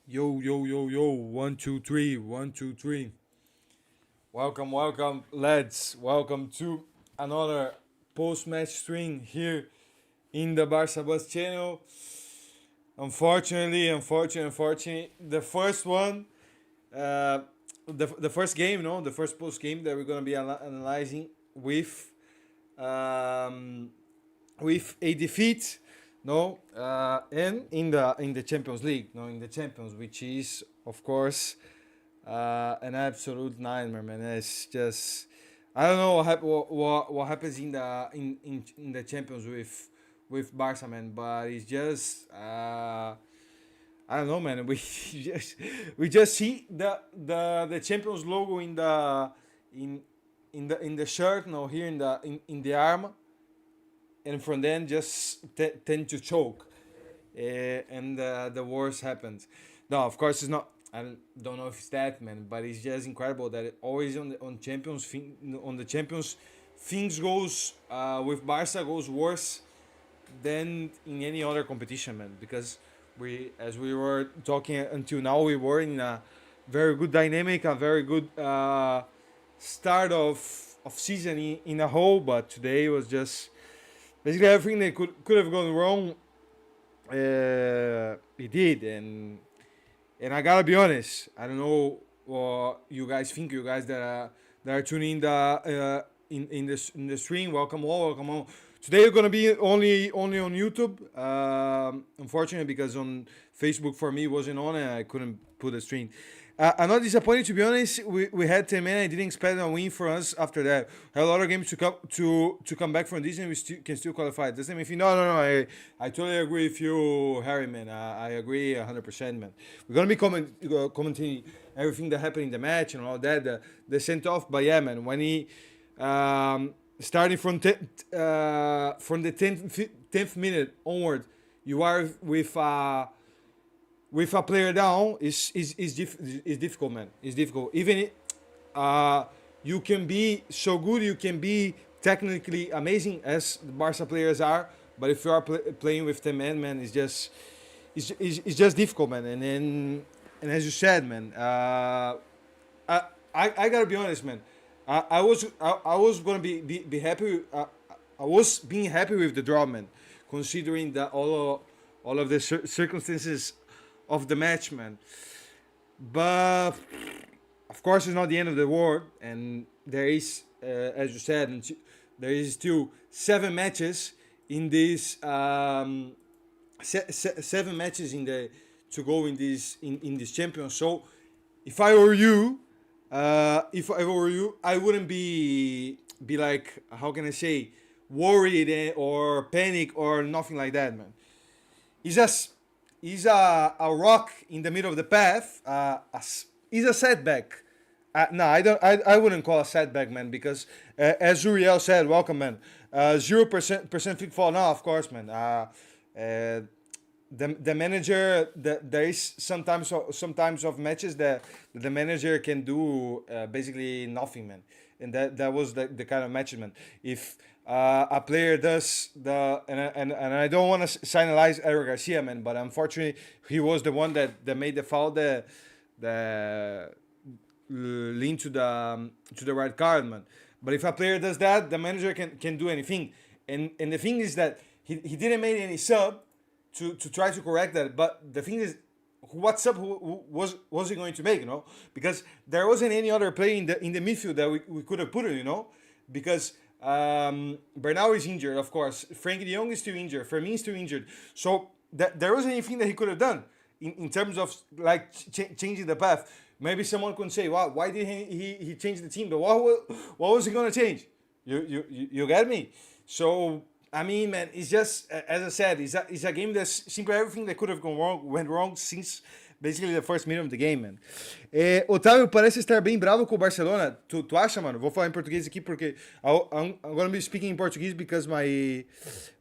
Yo, yo, yo, yo, 1, 2, 3, 1, 2, 3. Welcome, lads. Welcome to another post-match stream here in the Barca Bus channel. Unfortunately, the first one, uh, the first game, no, the first post game that we're gonna be analyzing um, with a defeat, no, and in the Champions League, no, in the Champions, which is of course an absolute nightmare, man. It's just I don't know what happens in the Champions with Barca, man, but it's just I don't know, man. We just see the Champions logo in in the shirt, no, here in the arm, and from then just tend to choke, and the worst happens. No, of course it's not. I don't know if it's that, man, but it's just incredible that it always on the Champions things goes with Barca goes worse than in any other competition, man. Because as we were talking until now, we were in a very good dynamic, a very good start of season in a whole, but today was just basically everything that could have gone wrong. It did, and I gotta be honest. I don't know what you guys think. You guys that are tuning in in the stream. Welcome all. Welcome all. Today you're gonna be only on YouTube. Unfortunately, because on Facebook for me wasn't on, and I couldn't put a stream. I'm not disappointed, to be honest. We had 10 men. I didn't expect a win for us after that. Had a lot of games to come back from this, and can still qualify. Doesn't mean if you no. I totally agree with you, Harry, man. I agree 100%, man. We're gonna be commenting everything that happened in the match and all that. The sent off, but yeah, man. When he starting from the 10th minute onward, you are with a player down is difficult, man. It's difficult. Even you can be so good, you can be technically amazing as the Barca players are, but if you are playing with 10 men, man, it's just difficult, man. And as you said, man, I gotta be honest, man. I was gonna be happy. I was being happy with the draw, man, considering that all of the circumstances of the match, man. But of course, it's not the end of the world, and there is, as you said, there is still 7 matches in this 7 matches in the to go in this champion. So if I were you, I wouldn't be like, how can I say, worried or panic or nothing like that, man. It's just is a rock in the middle of the path. Is a setback. No, I don't. I wouldn't call a setback, man, because as Uriel said, welcome, man. 0% flick fall. No, of course, man. The manager, there is sometimes of matches that the manager can do basically nothing, man, and that was the kind of match, man. If a player does and I don't want to signalize Eric Garcia, man, but unfortunately he was the one that made the foul the lean to the red card, man. But if a player does that, the manager can do anything, and the thing is that he didn't make any sub to try to correct that. But the thing is, what sub was he going to make? Because there wasn't any other play in the midfield that we could have put it. Because Bernal is injured, of course. Frankie De Jong is still injured. Fermin is still injured. So there wasn't anything that he could have done in terms of like changing the path. Maybe someone could say, "Wow, why did he change the team?" But what was he gonna change? You get me? So I mean, man, it's just as I said, it's a game that's simply everything that could have gone wrong went wrong since basically the first minute of the game, man. Otávio parece estar bem bravo com o Barcelona. Tu acha, mano? Vou falar em português aqui porque I'm gonna be speaking in Portuguese because my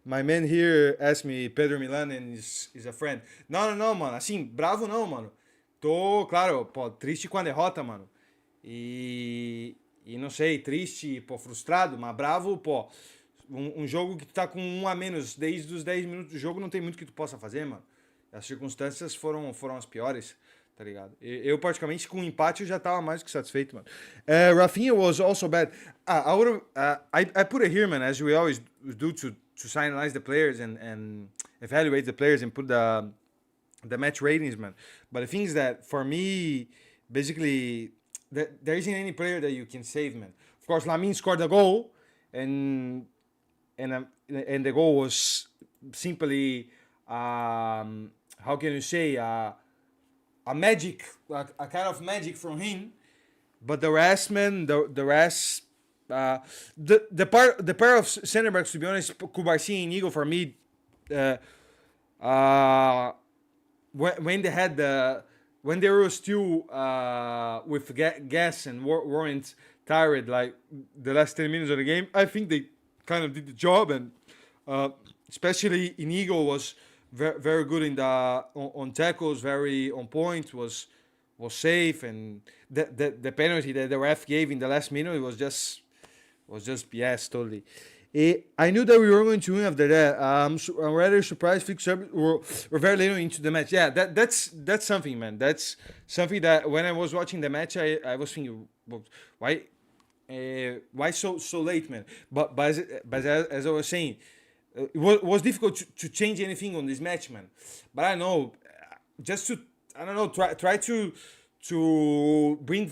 man here asked me, Pedro Milan, and is a friend. Não, mano. Assim, bravo não, mano. Tô, claro, pô, triste com a derrota, mano. E não sei, triste, pô, frustrado, mas bravo, pô. Um jogo que tu tá com 1 a menos desde os 10 minutos do jogo, não tem muito que tu possa fazer, mano. as circunstâncias foram as piores, tá ligado? Eu praticamente, com o empate, eu já tava mais que satisfeito, mano. Rafinha was also bad. I would I put it here, man, as we always do to analyze the players and evaluate the players and put the match ratings, man. But the thing is that, for me, basically, there isn't any player that you can save, man. Of course, Lamine scored a goal, and and the goal was simply, how can you say, a magic, a kind of magic from him. But the rest, man, the rest, the pair of center backs, to be honest, Kubarsi and Eagle, for me, uh, uh, when they had when they were still with gas and weren't tired, like the last 10 minutes of the game, I think they kind of did the job. And uh, especially Inigo was very good in the on tackles, very on point, was safe. And the penalty that the ref gave in the last minute was just BS totally. I knew that we were going to win after that. I'm rather surprised we're very little into the match. Yeah, that's something, man. That's something that, when I was watching the match, I was thinking, well, why so late, man? But as I was saying, it was difficult to change anything on this match, man. But I know, just to, I don't know, try to bring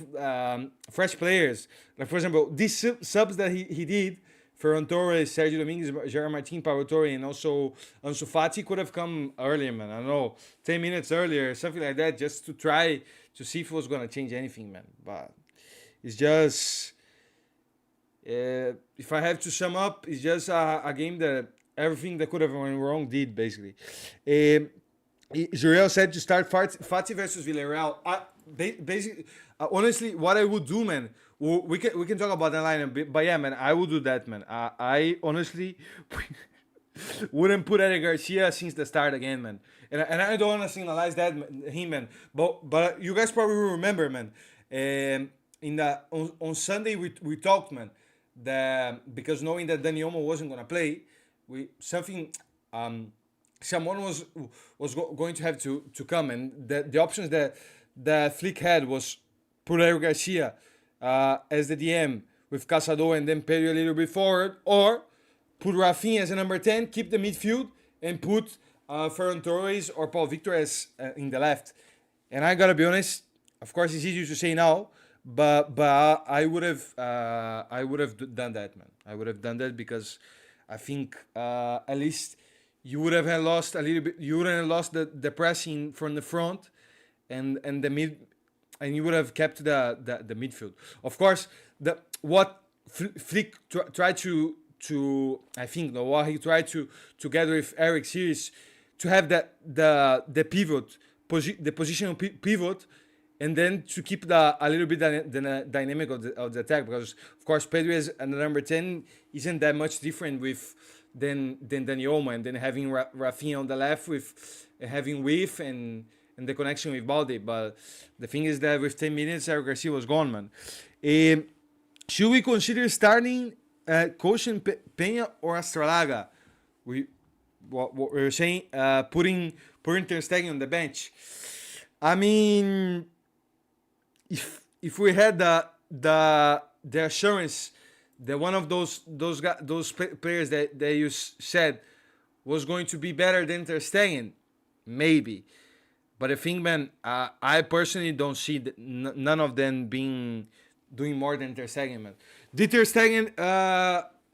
fresh players. Like, for example, these subs that he did, Ferran Torres, Sergio Dominguez, Gerard Martin, Pablo Torre, and also Ansu Fati could have come earlier, man. I don't know, 10 minutes earlier, something like that, just to try to see if it was going to change anything, man. But it's just, if I have to sum up, it's just a game that everything that could have went wrong did, basically. Juriel said to start Fati versus Villarreal. Basically, honestly, what I would do, man, we can talk about that line a bit, but yeah, man, I would do that, man. I honestly wouldn't put Eric Garcia since the start again, man. And I don't want to signalize that him, man. But you guys probably remember, man. On Sunday we talked, man, that because knowing that Dani Olmo wasn't gonna play, someone was going to have to come, and the options that Flick had was put Eric Garcia as the DM with Casado and then Pedro a little bit forward, or put Rafinha as a number 10, keep the midfield, and put Ferran Torres or Paul Victor as in the left. And I gotta be honest, of course it's easier to say now, but I would have done that, man. I would have done that because I think at least you would have lost a little bit. You wouldn't have lost the pressing from the front, and the mid, and you would have kept the midfield. Of course, what Flick tried to I think what he tried to together with Eric Series to have the pivot, the positional pivot, and then to keep a little bit the dynamic of the attack, because of course Pedro as the number 10 isn't that much different than Dani Olmo, and then having Rafinha on the left with having width and the connection with Balde. But the thing is that with 10 minutes, Eric Garcia was gone, man. Should we consider starting Coach Peña or Astralaga? What we're saying, putting Ter Stegen on the bench. I mean, if we had the assurance that one of those players that you said was going to be better than Ter Stegen, maybe. But I think, man, I personally don't see none of them doing more than Ter Stegen, man. Did Ter Stegen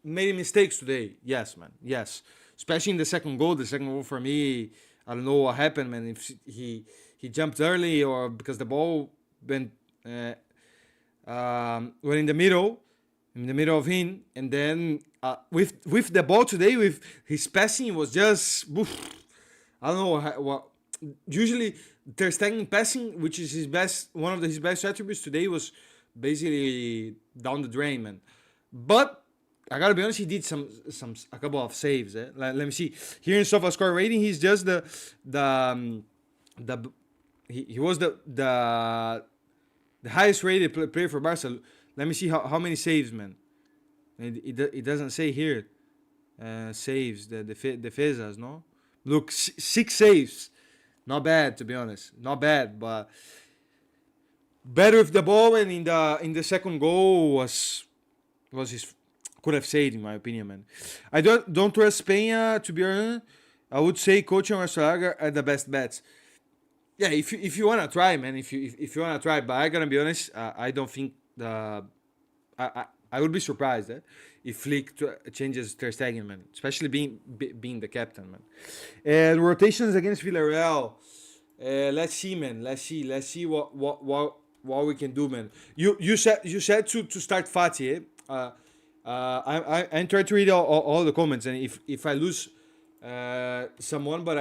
made mistakes today? Yes, man. Yes, especially in the second goal. The second goal for me, I don't know what happened, man. If he jumped early or because the ball went in the middle of him, and then with the ball today, with his passing was just I don't know what. Usually Ter Stegen passing, which is one of his best attributes, today was basically down the drain, man. But I gotta be honest, he did a couple of saves. Let me see here in SofaScore rating. He's just he was the highest rated player for Barca. Let me see how many saves, man. It doesn't say here. Saves, the defesas, no? Look, 6 saves. Not bad, to be honest. Not bad, but better with the ball. And in the second goal was his could have saved, in my opinion, man. I don't trust Peña, to be honest. I would say Coach and Arcelaga are the best bets. Yeah, if you wanna try, man, if you wanna try, but I gotta be honest, I don't think I would be surprised if Flick changes Ter Stegen, man, especially being the captain, man. Rotations against Villarreal. Let's see, man. Let's see what we can do, man. You said to start Fatih. I try to read all the comments, and if I lose someone, but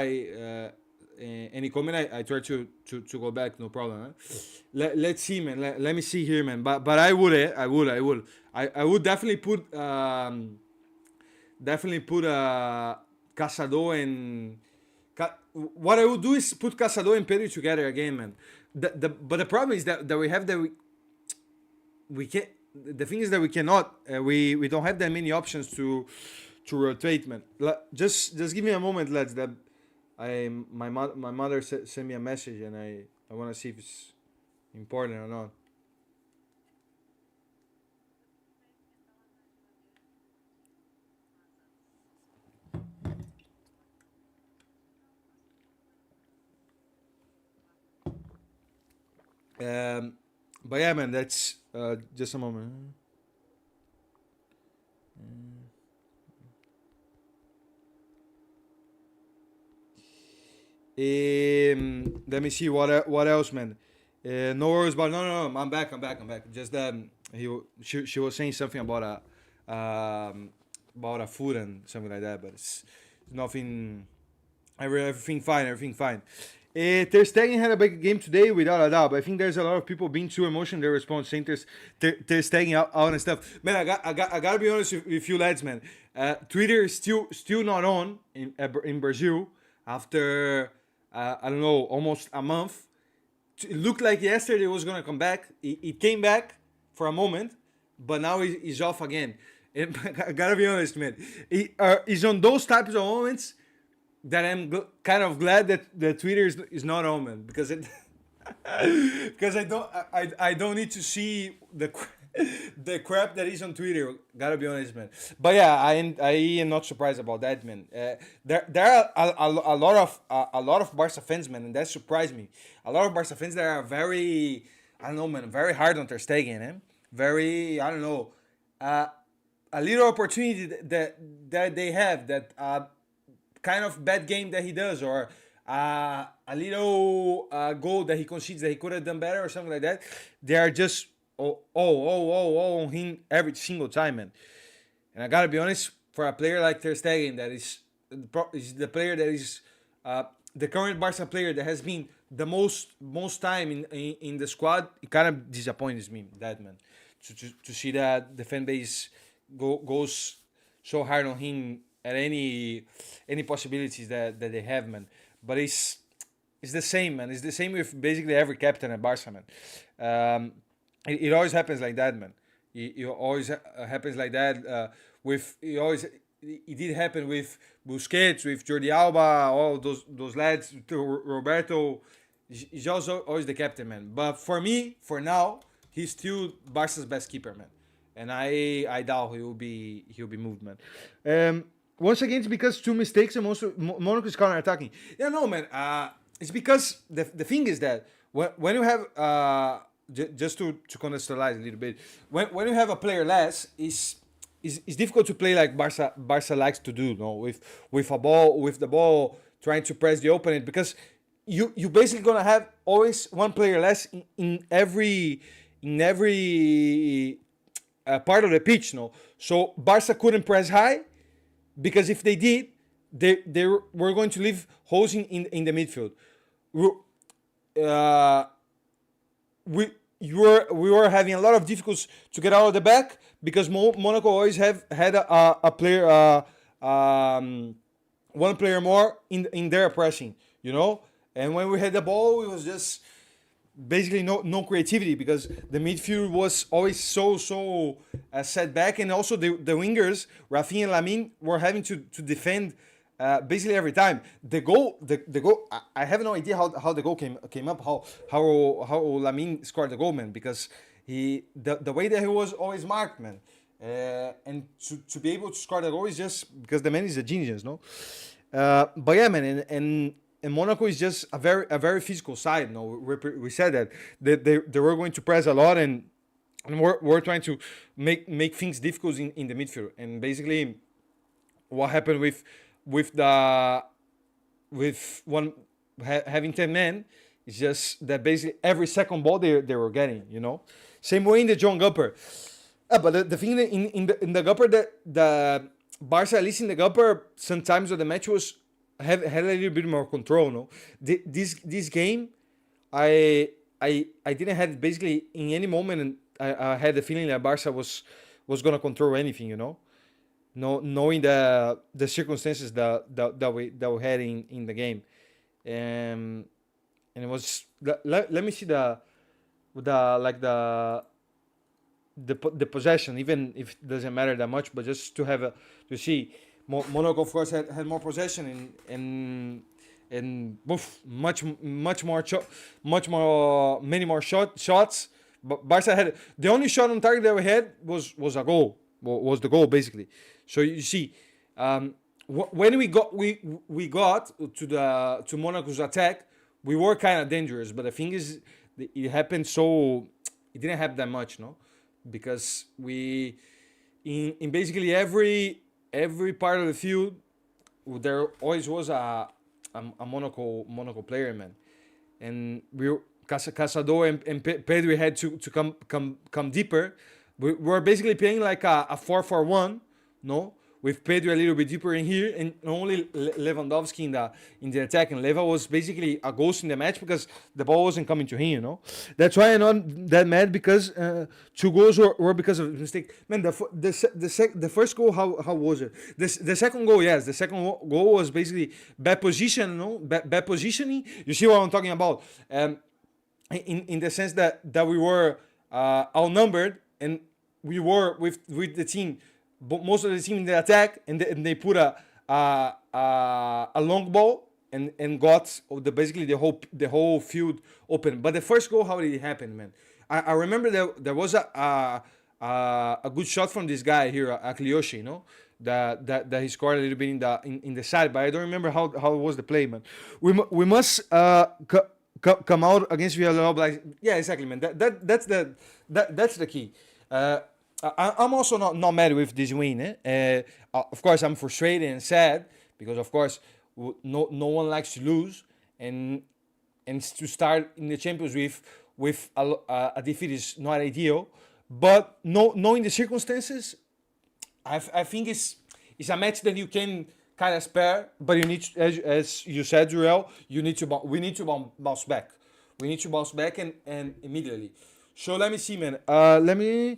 any comment, I try to go back, no problem. Huh? Let's see, man. Let me see here, man. But I would definitely put Casado and what I would do is put Casado and Pedri together again, man. But the problem is that we can't. The thing is that we cannot. We don't have that many options to rotate, man. Just give me a moment, lads. That my mother sent me a message, and I want to see if it's important or not. But yeah, man, that's just a moment. Let me see what else, man. No worries, but no, I'm back. Just that she was saying something about a food and something like that, but it's nothing. Everything fine. Ter Stegen had a big game today, without a doubt. But I think there's a lot of people being too emotional in their response, saying Ter Stegen out and stuff. Man, I gotta be honest with you lads, man. Twitter is still not on in Brazil after I don't know, almost a month. It looked like yesterday it was gonna come back. It came back for a moment, but now he's off again. And I gotta be honest, man. He's on those types of moments that I'm kind of glad that Twitter is not on, man, because because I don't need to see the crap that is on Twitter. Gotta be honest, man. But yeah, I am not surprised about that, man. There are a lot of Barca fans, man, and that surprised me. A lot of Barca fans that are very, I don't know, man, very hard on Ter Stegen, eh? Very, I don't know, a little opportunity that they have, that kind of bad game that he does, or a little goal that he concedes that he could have done better or something like that. They are just on him every single time, man. And I gotta be honest, for a player like Ter Stegen, that is the player that is the current Barca player that has been the most time in the squad, it kind of disappoints me, that, man, to see that the fan base goes so hard on him at any possibilities that they have, man. But it's the same, man. It's the same with basically every captain at Barca, man. It always happens like that, man. It always happens like that. It did happen with Busquets, with Jordi Alba, all those lads, Roberto. He's also always the captain, man. But for me, for now, he's still Barca's best keeper, man. And I doubt he'll be moved, man. Once again, it's because two mistakes and Monaco is counter-attacking. Yeah, no, man. It's because the thing is that when you have just to contextualize a little bit, when you have a player less, it's difficult to play like Barca likes to do, no, with the ball trying to press the opponent, because you basically gonna have always one player less in every part of the pitch, no. So Barca couldn't press high, because if they did, they were going to leave holes in the midfield. We were having a lot of difficulties to get out of the back, because Monaco always had a player, one player more in their pressing, you know. And when we had the ball, it was just basically no creativity, because the midfield was always so set back, and also the wingers, Rafinha and Lamine, were having to defend basically every time. The goal. I have no idea how the goal came up. How Lamine scored the goal, man. Because the way that he was always marked, man. And to be able to score the goal is just because the man is a genius, no. But yeah, man, and Monaco is just a very physical side. No, we said that they were going to press a lot, and we're trying to make things difficult in the midfield. And basically, what happened with one having 10 men is just that basically every second ball they were getting, Same way in the John Gupper. But the thing in the Gupper, the Barca, at least in the Gupper, sometimes of the match had a little bit more control. No, this game, I didn't have basically in any moment, and I had the feeling that Barca was gonna control anything. No, knowing the circumstances that we had in the game, and it was let me see the possession, even if it doesn't matter that much, but just to see Monaco, of course, had more possession and much more many more shots. But Barca had the only shot on target that we had was a goal, was the goal basically. So you see, when we got to Monaco's attack, we were kind of dangerous. But the thing is, it happened so it didn't happen that much, no, because we in basically every part of the field there always was a Monaco player, man, and Casado and Pedro had to come deeper. We were basically playing like a 4-4-1, no, with Pedro a little bit deeper in here, and only Lewandowski in the attack. And Leva was basically a ghost in the match because the ball wasn't coming to him. That's why I'm not that mad, because 2 goals were because of mistake. Man, the first goal, how was it? The second goal, yes, the second goal was basically bad position, bad positioning. You see what I'm talking about? In the sense that we were outnumbered, and we were with the team. But most of the team in the attack, and they put a long ball and got basically the whole field open. But the first goal, how did it happen, man? I remember there was a good shot from this guy here, Aklioshi, that he scored a little bit in the side, but I don't remember how was the play, man. We must come out against Villarreal like, yeah, exactly, man. That's the key. I'm also not mad with this win. Of course, I'm frustrated and sad because, of course, no one likes to lose, and to start in the Champions with a defeat is not ideal. But knowing the circumstances, I think it's a match that you can kind of spare, but you need to, as you said, Jurel, we need to bounce back. We need to bounce back and immediately. So let me see, man. Harry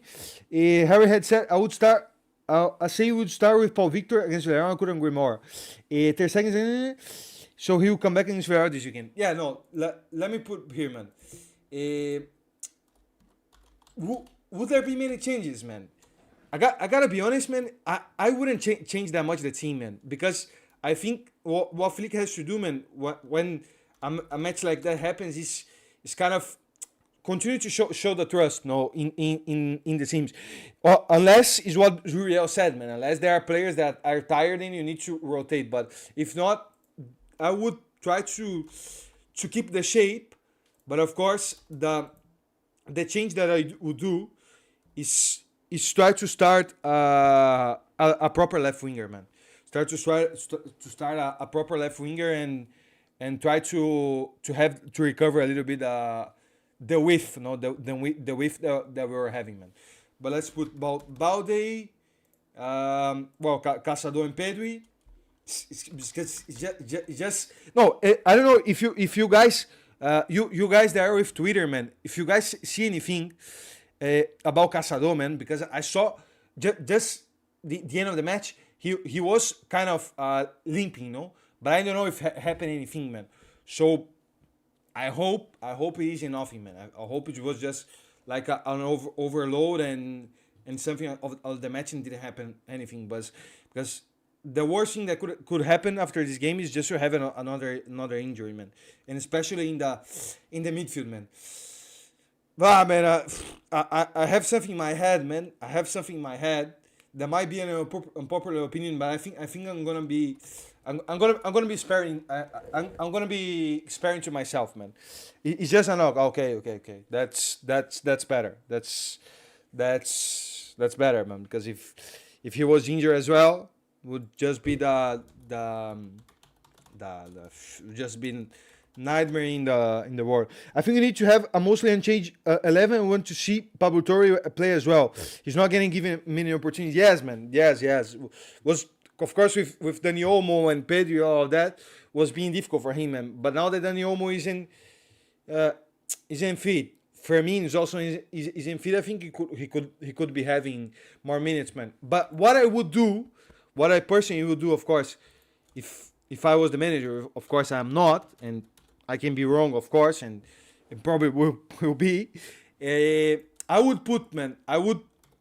had said I would start. I say we would start with Paul Victor against Villarreal. I couldn't agree more. 30 seconds in, so he will come back against Villarreal this weekend. Yeah, no. Let me put here, man. Would there be many changes, man? I gotta be honest, man. I wouldn't change that much the team, man, because I think what Flick has to do, man, when a match like that happens, is kind of continue to show the trust, in the teams. Unless is what Juriel said, man. Unless there are players that are tired and you need to rotate. But if not, I would try to keep the shape. But of course, the change that I would do is try to start a proper left winger, man. Start a proper left winger and try to recover a little bit the width, the width that we were having, man. But let's put Balde, Casado and Pedri. It's just no. I don't know if you guys, you guys that are with Twitter, man. If you guys see anything about Casado, man, because I saw just the end of the match, he was kind of limping, but I don't know if happened anything, man. So I hope it is nothing, man. I hope it was just like an overload and something of the match and didn't happen anything, but because the worst thing that could happen after this game is just to have another injury, man, and especially in the midfield, man. Ah, man, I have something in my head, man. I have something in my head that might be an unpopular opinion, but I think I'm gonna be sparing. I'm gonna be sparing to myself, man. It's just a knock. Okay, okay, okay. That's better. That's better, man. Because if he was injured as well, would just be the just been nightmare in the world. I think we need to have a mostly unchanged 11. We want to see Pablo Torre play as well. He's not getting given many opportunities. Yes, man. Yes. Was of course with Dani Olmo and Pedro, all of that was being difficult for him, man. But now that Dani Olmo uh, isn't fit, Fermin is also isn't fit. I think he could be having more minutes, man. But what I personally would do, of course, if I was the manager, of course I'm not, and I can be wrong, of course, and it probably will be. I would put, man. I would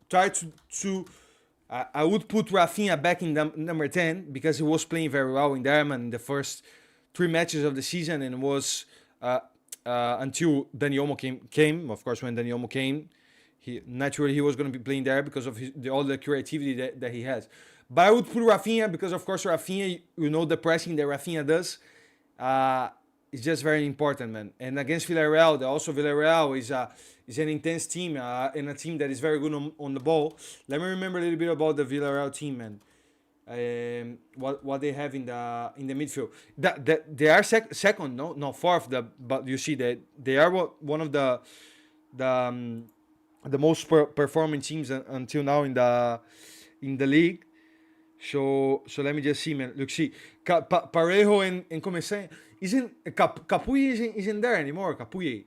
try to I would put Rafinha back in number 10 because he was playing very well in there, man, in the first 3 matches of the season, and was until Dani Olmo came. Of course, when Dani Olmo came, he was going to be playing there because of all the creativity that he has. But I would put Rafinha because, of course, Rafinha, the pressing that Rafinha does, is just very important, man. And against Villarreal, Villarreal is an intense team and a team that is very good on the ball. Let me remember a little bit about the Villarreal team, man. What they have in the midfield. They are second, no fourth. But you see that they are one of the most performing teams until now in the league. So let me just see, man. Look, see, Parejo and Começanha isn't there anymore. Capuye,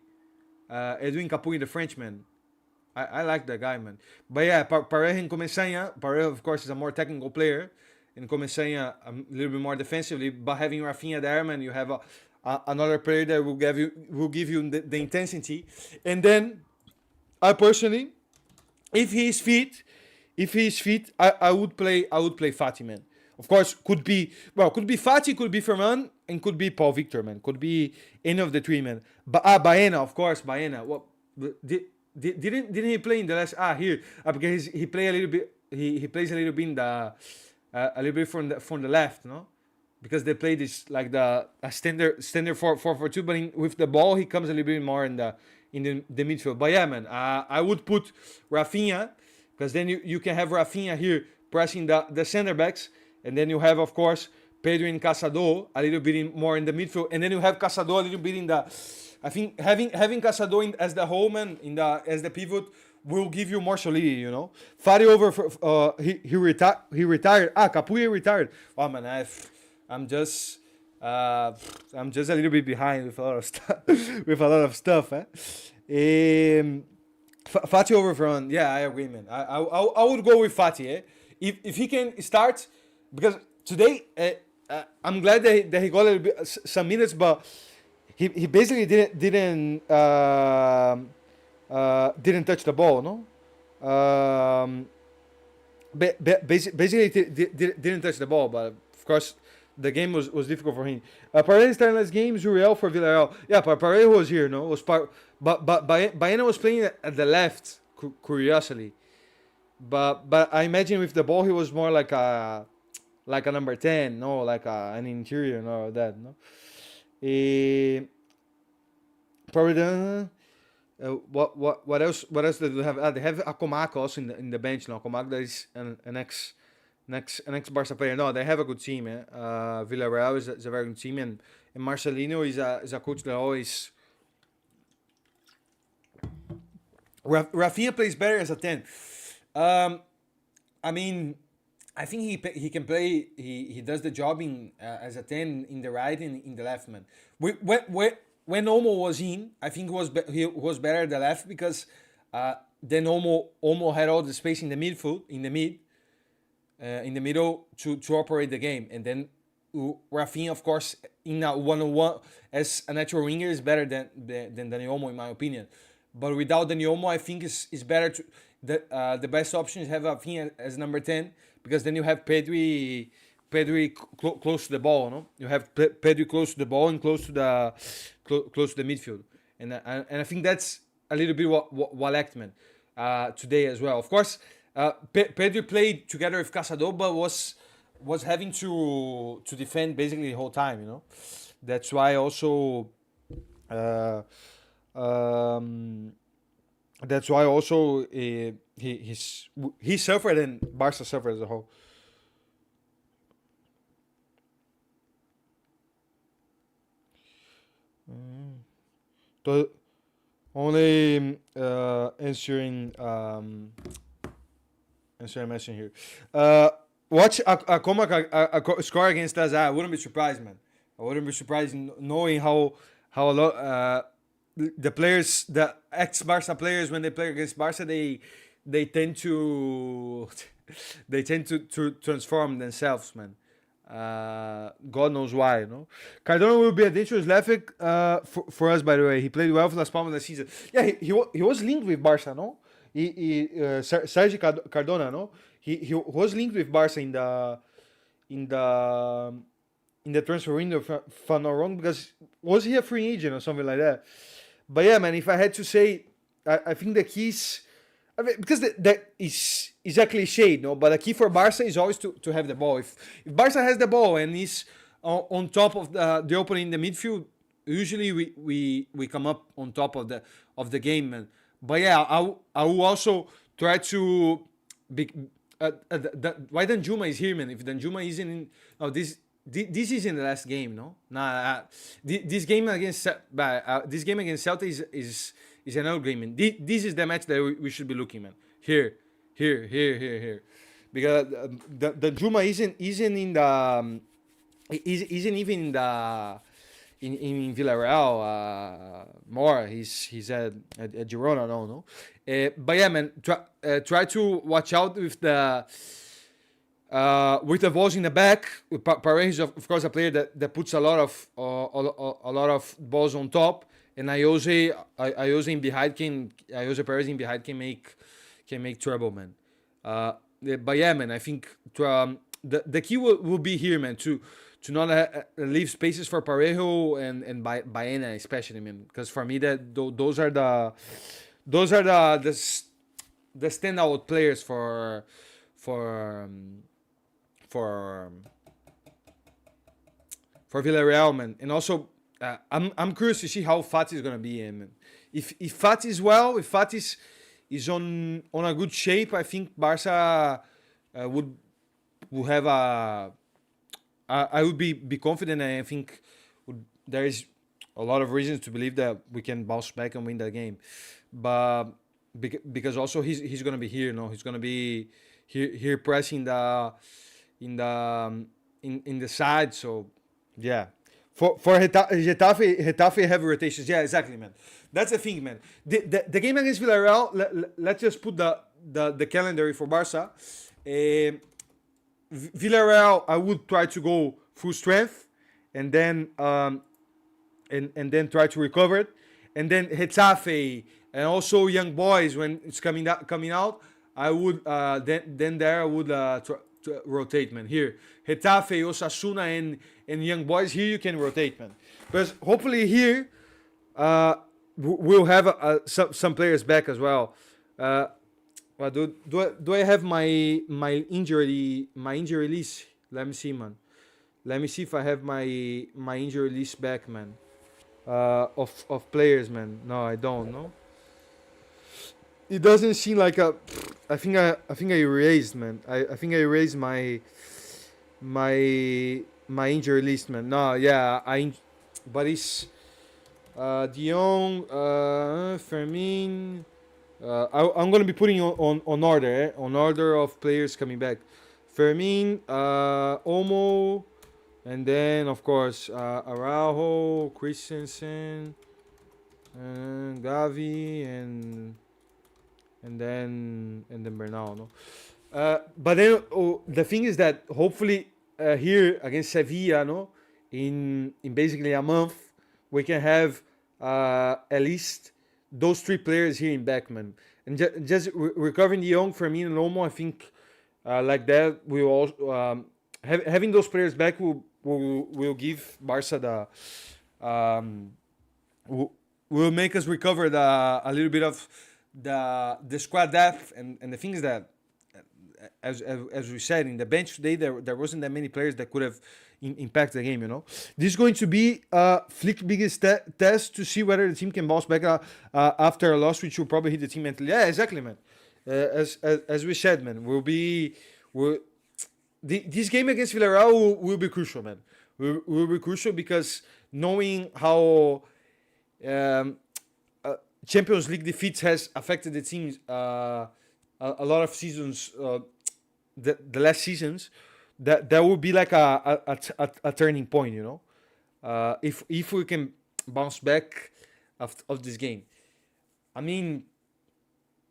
Edwin Capuye, the Frenchman. I like that guy, man. But yeah, Parejo and Começanha. Parejo, of course, is a more technical player, and Começanha a little bit more defensively. But having Rafinha there, man, you have another player that will give you the intensity. And then, I personally, if he is fit, I would play Fati, man. Of course, could be Fati, could be Ferman, and could be Paul Victor, man. Could be any of the three, man. But Baena, of course, Baena. What didn't he play in the last? Here because he play a little bit. He plays a little bit in the a little bit from the left, no? Because they play this like a standard 4-4-2, but with the ball he comes a little bit more in the midfield. But yeah, man, I would put Rafinha. Because then you can have Rafinha here pressing the center backs, and then you have, of course, Pedro and Casado a little bit more in the midfield, and then you have Casado a little bit in the. I think having Casado as the whole man as the pivot will give you more solidity, Fari over he retired. Capuye retired. Oh man, I'm just a little bit behind with a lot of stuff. Fati over front, yeah, I agree, man. I would go with Fati, if he can start, because today I'm glad that he got a little bit some minutes, but he basically didn't touch the ball, no. Basically didn't touch the ball, but of course the game was difficult for him. Paredes started last game, Zuriel for Villarreal. Yeah, Paredes was here, no, was part. But Baena was playing at the left, curiously. But I imagine with the ball he was more like a number 10, no, like an interior, no, that, no. Probably what else do they have? They have Acomac also in the bench now. Acomac, that is an ex Barca player. No, they have a good team. Villarreal is a very good team, and Marcelino is a coach that always. Rafinha plays better as a 10. I mean, I think he can play. He does the job as a 10 in the right and in the left, man. When Olmo was in, I think he was better at the left because then Olmo had all the space in the midfield, in the middle to operate the game, and then Rafinha, of course, in a 1-on-1 as a natural winger is better than Dani Olmo, in my opinion. But without Dani Olmo, I think it's better the best option is have Rafinha as number 10, because then you have Pedri Pedri close to the ball. No, you have Pedri close to the ball and close to the midfield, and I think that's a little bit what lacked, man, today as well. Of course, Pedri played together with Caçador, but was having to defend basically the whole time. That's why also. Uh, um, that's why also he suffered and Barca suffered as a whole. So only answering message here. Watch a score against us. I wouldn't be surprised, man. I wouldn't be surprised knowing how a lot the players, the ex Barca players, when they play against Barca, they tend to they tend to transform themselves, man. God knows why, Cardona will be a dangerous left for us, by the way. He played well for Las Palmas last season. Yeah, he was linked with Barca, no? Sergi Cardona, no? He was linked with Barca in the in the transfer window, if I'm not wrong, because was he a free agent or something like that? But yeah, man, if I had to say, I think the keys, because that is a cliche, no? But the key for Barca is always to have the ball. If Barca has the ball and is on top of the opening in the midfield, usually we come up on top of the game, man. But yeah, I will also try to be. Why Danjuma is here, man? If Danjuma isn't in, this isn't the last game, no? Nah, this game against Celta is another game, man. This is the match that we should be looking, man. Here, because the Juma isn't in the isn't even in Villarreal. More he's at Girona, no. But yeah, man, try to watch out with the balls in the back. Parejo is of course a player that puts a lot of balls on top, and Ayose in behind Ayose Perez in behind can make trouble, man. But yeah, man, I think the key will be here, man, to not leave spaces for Parejo and Baena especially, man, because for me those are the standout players for Villarreal, man. And also I'm curious to see how Fati is gonna be in, man. If Fati is well, if Fati is on a good shape, I think Barca would have I would be confident, and I think there is a lot of reasons to believe that we can bounce back and win that game. But because also he's gonna be here, he's gonna be here pressing in the side. So yeah, for Getafe have rotations. Yeah, exactly, man. That's the thing, man. The game against Villarreal. Let's just put the calendar for Barca. Villarreal, I would try to go full strength, and then and then try to recover it, and then Getafe and also Young Boys when it's coming out. I would then I would to rotate, man. Here, Getafe, Osasuna, and Young Boys. Here you can rotate, man. Because hopefully here we'll have some players back as well. Well, do I have my injury list? Let me see, man. Let me see if I have my injury list back, man. Of players, man. No, I don't. No. It doesn't seem like a. I think I erased, man. I think I erased my injury list, man. No, yeah, but it's Dion, Fermin. I'm gonna be putting on order, on order of players coming back. Fermin, Omo, and then of course Araujo, Christensen, Gavi, and then Bernal. No? But then the thing is that hopefully here against Sevilla, no, in basically a month, we can have at least those three players here in Beckman, and just recovering the young Fermin and Lomo. I think like that we will having those players back will give Barca um, will make us recover a little bit of the squad depth and the things that as we said in the bench today, there wasn't that many players that could have impact the game. This is going to be Flick's biggest test to see whether the team can bounce back after a loss, which will probably hit the team mentally. Yeah, exactly, man. As we said, man, this game against Villarreal will be crucial, man. Will be crucial because knowing how um, Champions League defeats has affected the teams a lot of seasons, the last seasons, that would be like a turning point, if we can bounce back of this game. I mean,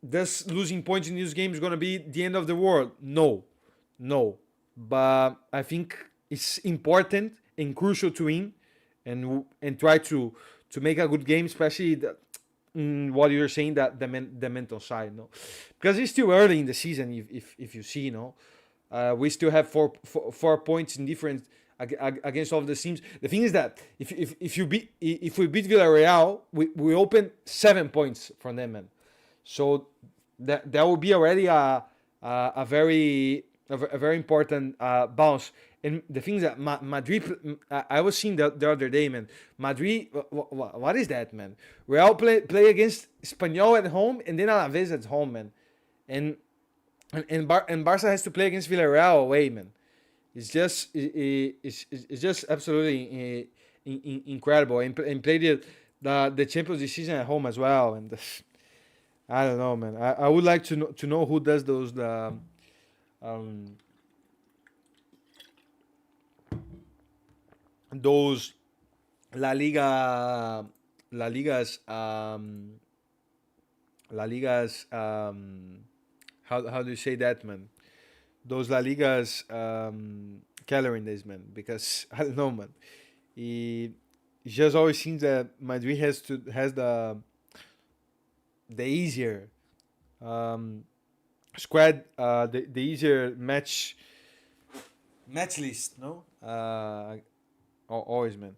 does losing points in this game is gonna be the end of the world? No, no. But I think it's important and crucial to win and try to make a good game, especially what you're saying, that the mental side, because it's still early in the season. If you see, we still have 4 points in difference against all of the teams. The thing is that if we beat Villarreal, we open 7 points from them, man. So that will be already a very important bounce. And the thing is that Madrid, I was seeing the other day, man. Madrid, what is that, man? Real play against Espanyol at home and then Alaves at home, man. And Barca has to play against Villarreal away, man. It's just absolutely incredible. And play the Champions League season at home as well. And I don't know, man. I would like to know who does those um, those La Liga's La Liga's how do you say that, man? Those La Liga's calorie days, man. Because I don't know, man. It just always seems that Madrid has the easier squad, the easier match list, no? Always, man.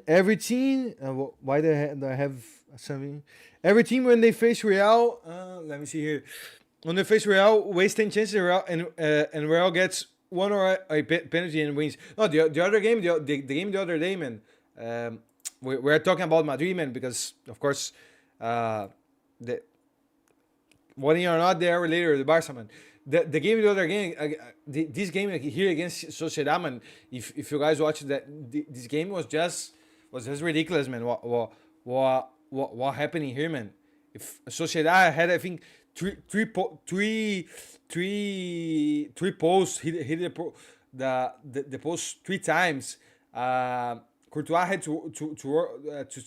Every team. Why do I have something? Every team when they face Real. Let me see here. When they face Real, waste 10 chances, and Real gets one or a penalty and wins. No, the other game, the game the other day, man. We're talking about Madrid, man, because of course, the one year or not, they are related to the Barca, man. The game the other game, this game here against Sociedad, man. If you guys watch that, this game was just ridiculous, man. What happening here, man? If Sociedad had, I think, three posts, hit the post 3 times. Courtois had to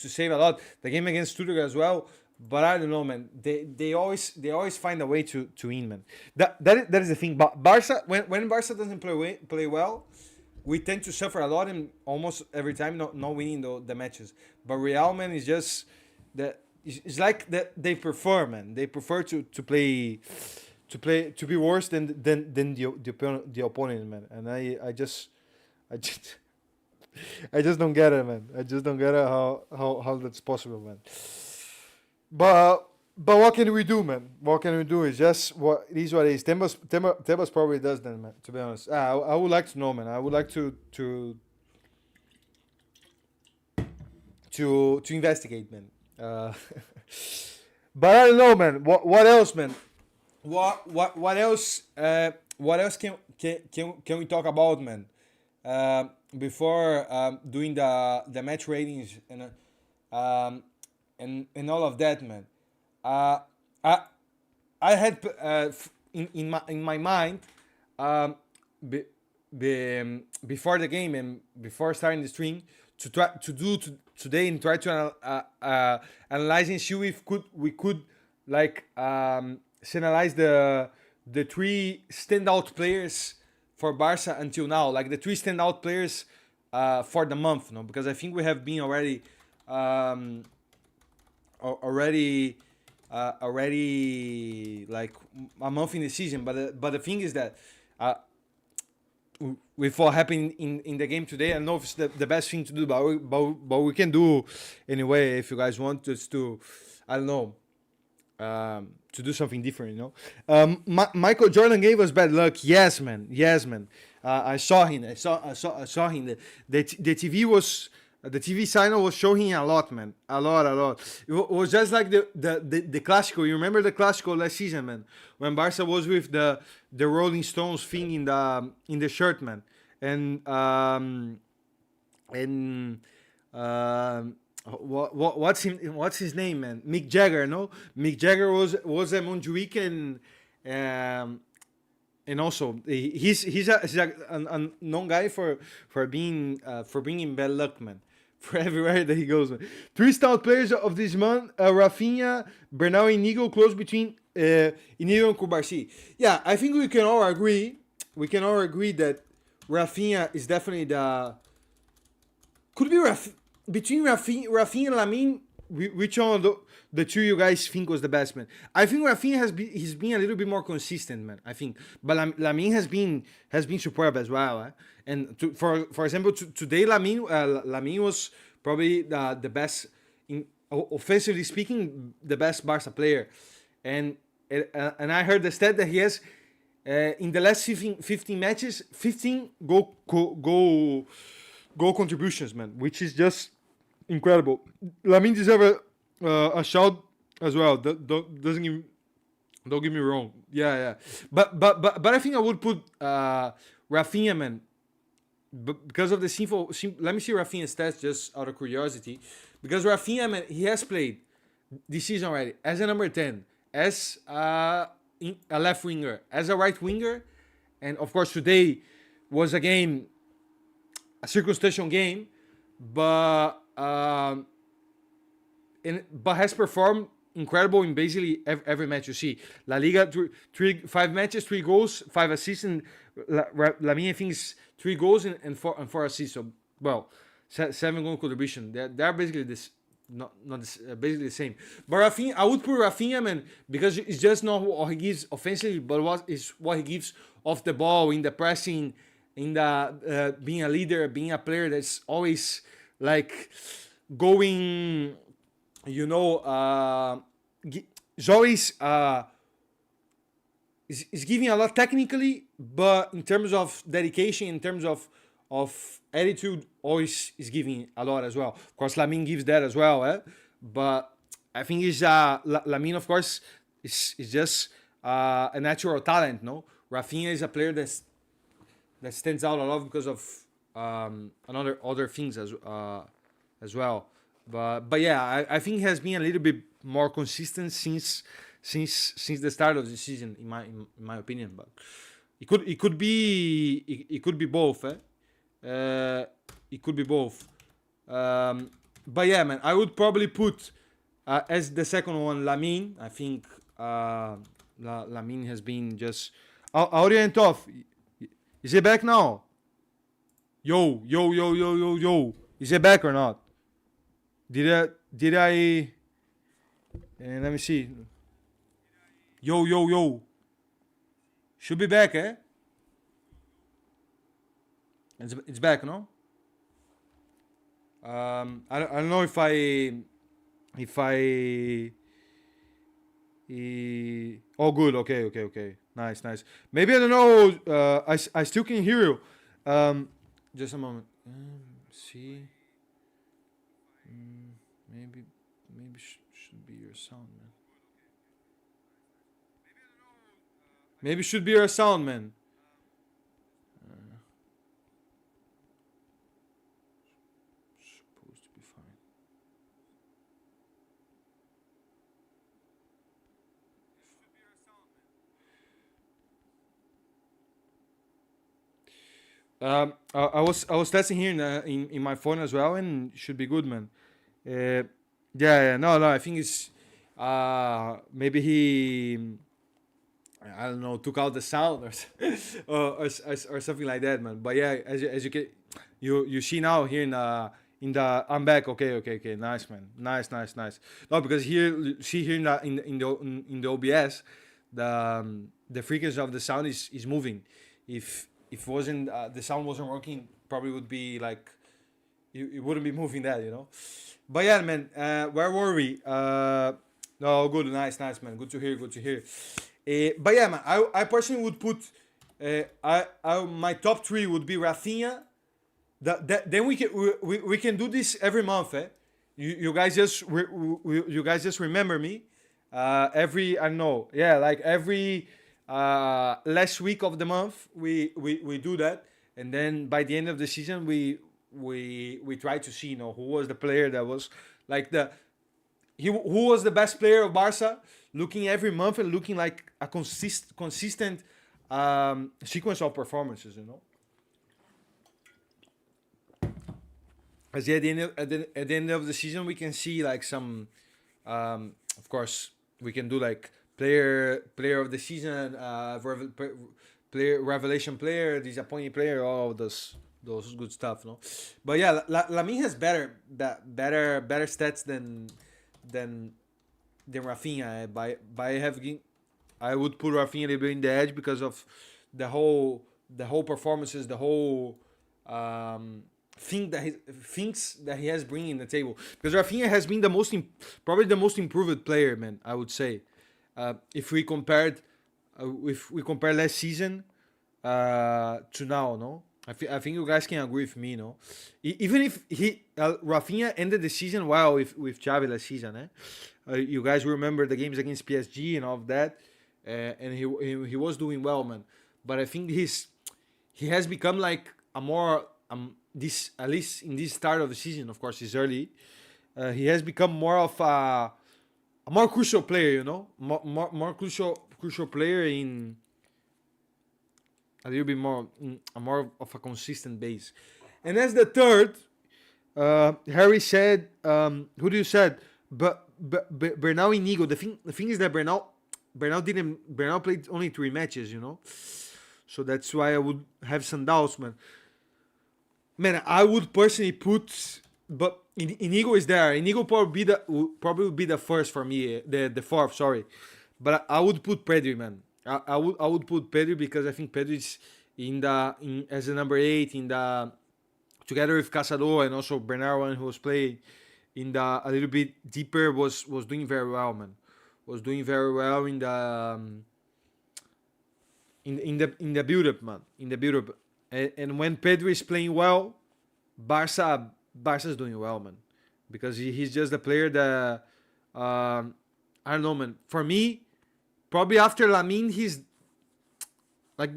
save a lot. The game against Stuttgart as well. But I don't know, man. They always find a way to win, man. That is the thing. But Barca, when Barca doesn't play well, we tend to suffer a lot and almost every time not winning the matches. But Real, man, is just that. It's like that they prefer, man. They prefer to play to be worse than the opponent, man. And I just I just don't get it, man. I just don't get it how that's possible, man. But what can we do, man? What can we do? It's just what it is. What it is. Tebas probably does that, man. To be honest, I would like to know, man. I would like to investigate, man. But I don't know, man. What else, man? What else? What else can we talk about, man? Before doing the match ratings and all of that, man. I had in my mind, be, before the game and before starting the stream, to try to do today and try to analyze and see if we could like analyze the 3 standout players for Barca until now, like the 3 standout players for the month, because I think we have been already like a month in the season. But the thing is that with what happened in the game today. I don't know if it's the best thing to do, but we can do anyway if you guys want us to, I don't know, to do something different, you know. Michael Jordan gave us bad luck. Yes, man. Yes, man. I saw him. I saw him. The TV was. The TV signal was showing a lot, man. A lot. It was just like the Clásico. You remember the Clásico last season, man? When Barca was with the Rolling Stones thing in the shirt, man. And what's his name, man? Mick Jagger, no? Mick Jagger was a Montjuic and also he's a known guy for being bringing bad luck, man. For everywhere that he goes, man. Three stout players of this month: Rafinha, Bernal, Inigo, close between Inigo and Kubarsi. Yeah, I think we can all agree. We can all agree that Rafinha is definitely the could be between Rafinha and Lamine. Which one of the two you guys think was the best, man? I think Rafinha he's been a little bit more consistent, man. I think, but Lamine has been superb as well. And for example, today Lamine was probably the best offensively speaking, the best Barca player. And I heard the stat that he has in the last 15 matches 15 goal contributions, man, which is just incredible. Lamine deserves a shout as well. Don't get me wrong. Yeah. But I think I would put Rafinha, man, because of the simple. Let me see Rafinha's stats just out of curiosity. Because Rafinha, man, he has played this season already as a number 10, as a left winger, as a right winger, and of course today was a circumstantial game, but has performed incredible in basically every match you see. La Liga, 5 matches, 3 goals, 5 assists, and Lamine, I think, is 3 goals and 4 assists. So, well, 7 goal contribution. They're basically this, not this, basically the same. But Rafinha, I would put Rafinha, man, because it's just not what he gives offensively, but what he gives off the ball, in the pressing, in the being a leader, being a player that's always like going, you know, is always is giving a lot technically, but in terms of dedication, in terms of attitude, always is giving a lot as well. Of course, Lamine gives that as well, but I think Lamine, of course, is just a natural talent. No, Rafinha is a player that stands out a lot because of other things as well. But yeah, I think he has been a little bit more consistent since the start of the season, in my opinion. But it could be both. It could be both. But yeah, man, I would probably put as the second one Lamine. I think Lamine has been just audio and off. Is it back now? Yo. Is it back or not? Did I let me see. Yo. Should be back, eh? It's back, no? I don't know if I oh, good. Okay. Nice. Maybe, I don't know. I still can hear you. Just a moment. See. Maybe should be your sound, man. Maybe should be your sound, man. Supposed to be fine. I was testing here in my phone as well, and it should be good, man. Yeah. No. I think it's maybe he, I don't know, took out the sound or something like that, man. But yeah, as you can, you see now here in the I'm back. Okay. Nice, man. Nice. No, because here in the OBS, the frequency of the sound is moving. If if it wasn't the sound wasn't working, probably would be like you wouldn't be moving that, you know. But yeah, man, where were we? No, good, nice, man. Good to hear. Good to hear. But yeah, man, I personally would put my top three would be Rafinha. Then we can do this every month, eh? You guys just you guys just remember me. Every I don't know, yeah, like every last week of the month we do that, and then by the end of the season we try to see, you know, who was the player that was like who was the best player of Barca, looking every month and looking like a consistent sequence of performances, you know. As at the end of the season, we can see like some, of course, we can do like player of the season, player revelation player, disappointing player, all of those good stuff, no. But yeah, Lamine has better stats than Rafinha. By having, I would put Rafinha a little bit in the edge because of the whole performances, the whole things that he has bringing in the table. Because Rafinha has been probably the most improved player, man. I would say, if we compared, if we compare last season to now, no. I think you guys can agree with me, no. Even if Rafinha ended the season well with Xavi last season, you guys remember the games against PSG and all of that, and he was doing well, man. But I think he has become like a more this, at least in this start of the season, of course it's early, he has become more of a more crucial player, you know, more crucial player in a little bit more of a consistent base. And as the third, Harry said, who do you said? But Bernal Inigo. The thing is that Bernal played only 3 matches, you know, so that's why I would have some doubts, man. Man, I would personally put, but Inigo is there. Inigo probably would be the first for me, the fourth. Sorry, but I would put Pedri, man. I would put Pedri because I think Pedri is as a number 8 together with Caçador and also Bernardo, who was playing a little bit deeper, was doing very well, man. Was doing very well in the build up, man. In the build up. And when Pedri is playing well, Barca's doing well, man. Because he's just a player that I don't know, man. For me, probably after Lamine, he's like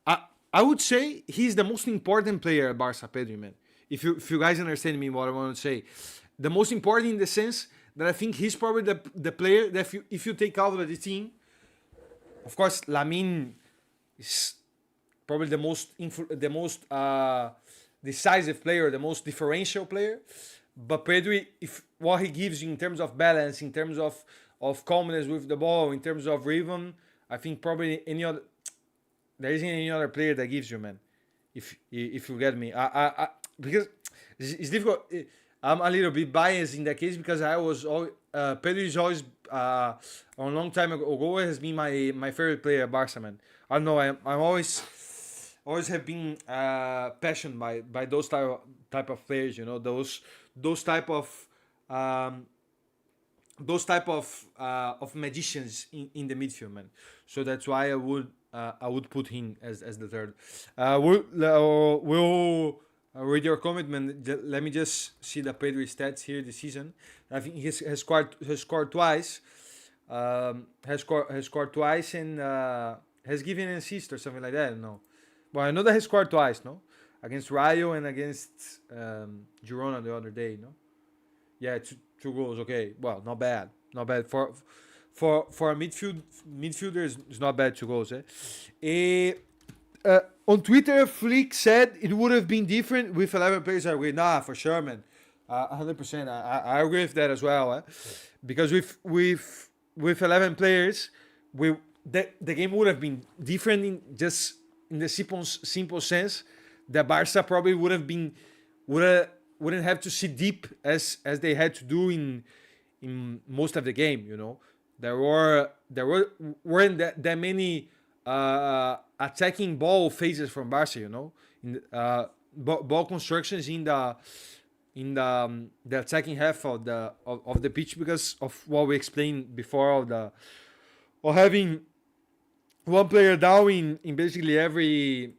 I would say he's the most important player at Barca, Pedri, man. If you guys understand me what I want to say, the most important in the sense that I think he's probably the player that if you take out of the team, of course Lamine is probably the most decisive player, the most differential player. But Pedri, if what he gives you in terms of balance, in terms of calmness with the ball, in terms of rhythm, I think probably there isn't any other player that gives you, man. If you get me, because it's difficult. I'm a little bit biased in that case because Pedri is always a long time ago has been my favorite player at Barca, man. I don't know. I'm always have been passionate by those type of players. You know, those type of magicians in the midfield, man. So that's why I would put him as the third. We'll read your comment, man. Let me just see the Pedri stats here this season. I think he has scored twice. Has scored twice and has given an assist or something like that. No, well I know that he scored twice. No, against Rayo and against Girona the other day. No, yeah, two goals. Okay, well not bad for a midfielder. It's not bad, 2 goals. On Twitter, Flick said it would have been different with 11 players. I agree. Nah, for sure, man. 100%. I agree with that as well. Because with 11 players, the game would have been different in the simple sense that Barca probably wouldn't have to sit deep as they had to do in most of the game. You know, there weren't that many attacking ball phases from Barca. In ball constructions in the attacking half of the pitch, because of what we explained before, of having one player down in basically every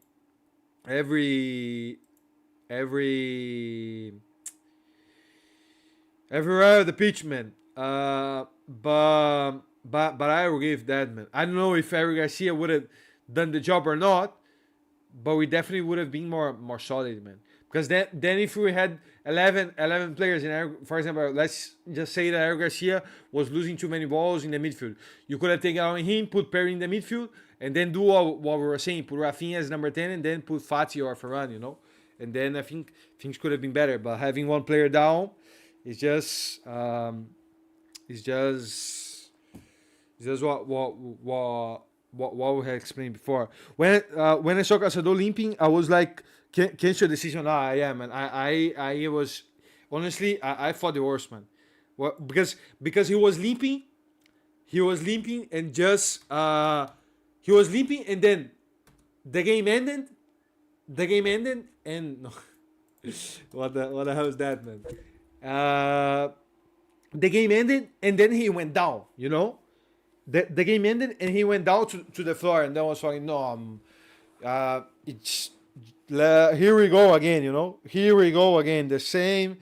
every everywhere the pitch, man. But I will give that, man. I don't know if Eric Garcia would have done the job or not, but we definitely would have been more solid, man. Because then if we had 11 players for example, let's just say that Eric Garcia was losing too many balls in the midfield, you could have taken out him, put Perry in the midfield, and then do what we were saying, put Rafinha as number 10, and then put Fati or Ferran, and then I think things could have been better. But having one player down is just it's just what we had explained before. When I saw Caçador limping, I was like, cancel decision. I am, and I was honestly, I thought the worst, man. What, because he was limping, and just he was limping, and then the game ended, and no, what the hell is that, man? The game ended, and then he went down. The game ended, and he went down to the floor, and then I was like, no, it's here we go again, here we go again, the same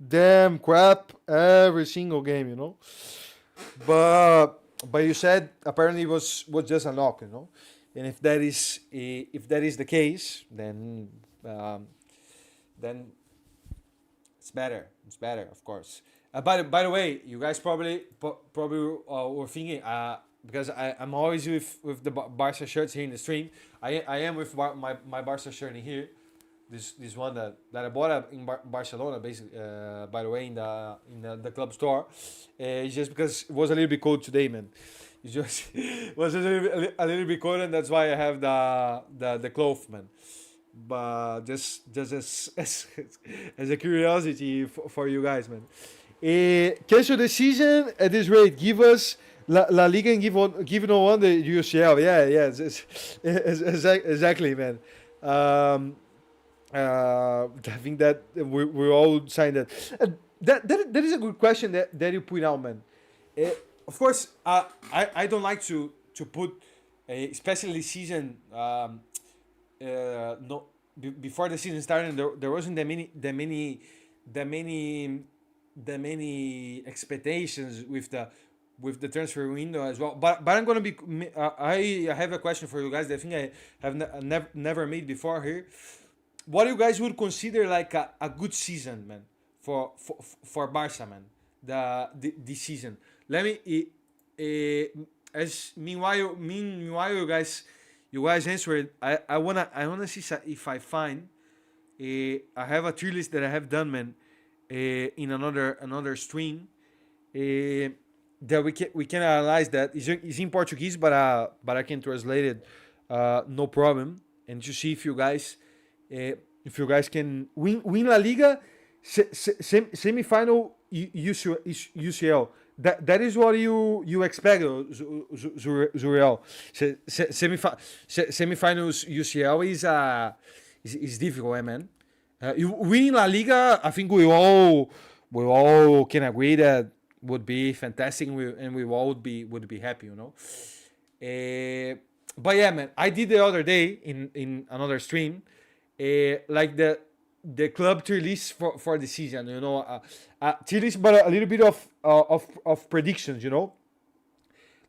damn crap every single game, but you said apparently it was just a knock, and if that is the case, then it's better, of course. By the way, you guys probably were thinking, because I'm always with the Barca shirts here in the stream. I am with my Barca shirt in here. This one that I bought in Barcelona, basically. By the way, in the club store. It's just because it was a little bit cold today, man. It just was a little bit cold, and that's why I have the cloth, man. But just as a curiosity for you guys, man. Cancel the season at this rate. Give us La Liga and give no one the UCL. Exactly, man. I think that we all signed that. That is a good question that you put out, man. Of course, I don't like to put, especially this season. No, before the season started, there wasn't that many expectations with the transfer window as well. But I'm gonna be. I have a question for you guys that I think I have never made before here. What you guys would consider like a good season, man, for Barca, man, this season? Let me. As meanwhile, you guys answered. I wanna see if I find. I have a tier list that I have done, man. In another stream, that we can analyze that. It's in Portuguese, but I can translate it, no problem. And to see if you guys can win La Liga, semi-final UCL. That is what you expect, Zuriel. Semi-finals UCL is difficult, man. You winning La Liga, I think we all can agree that would be fantastic, and we all would be happy, But yeah, man, I did the other day in another stream, like the club tier list for the season, tier list, but a little bit of predictions,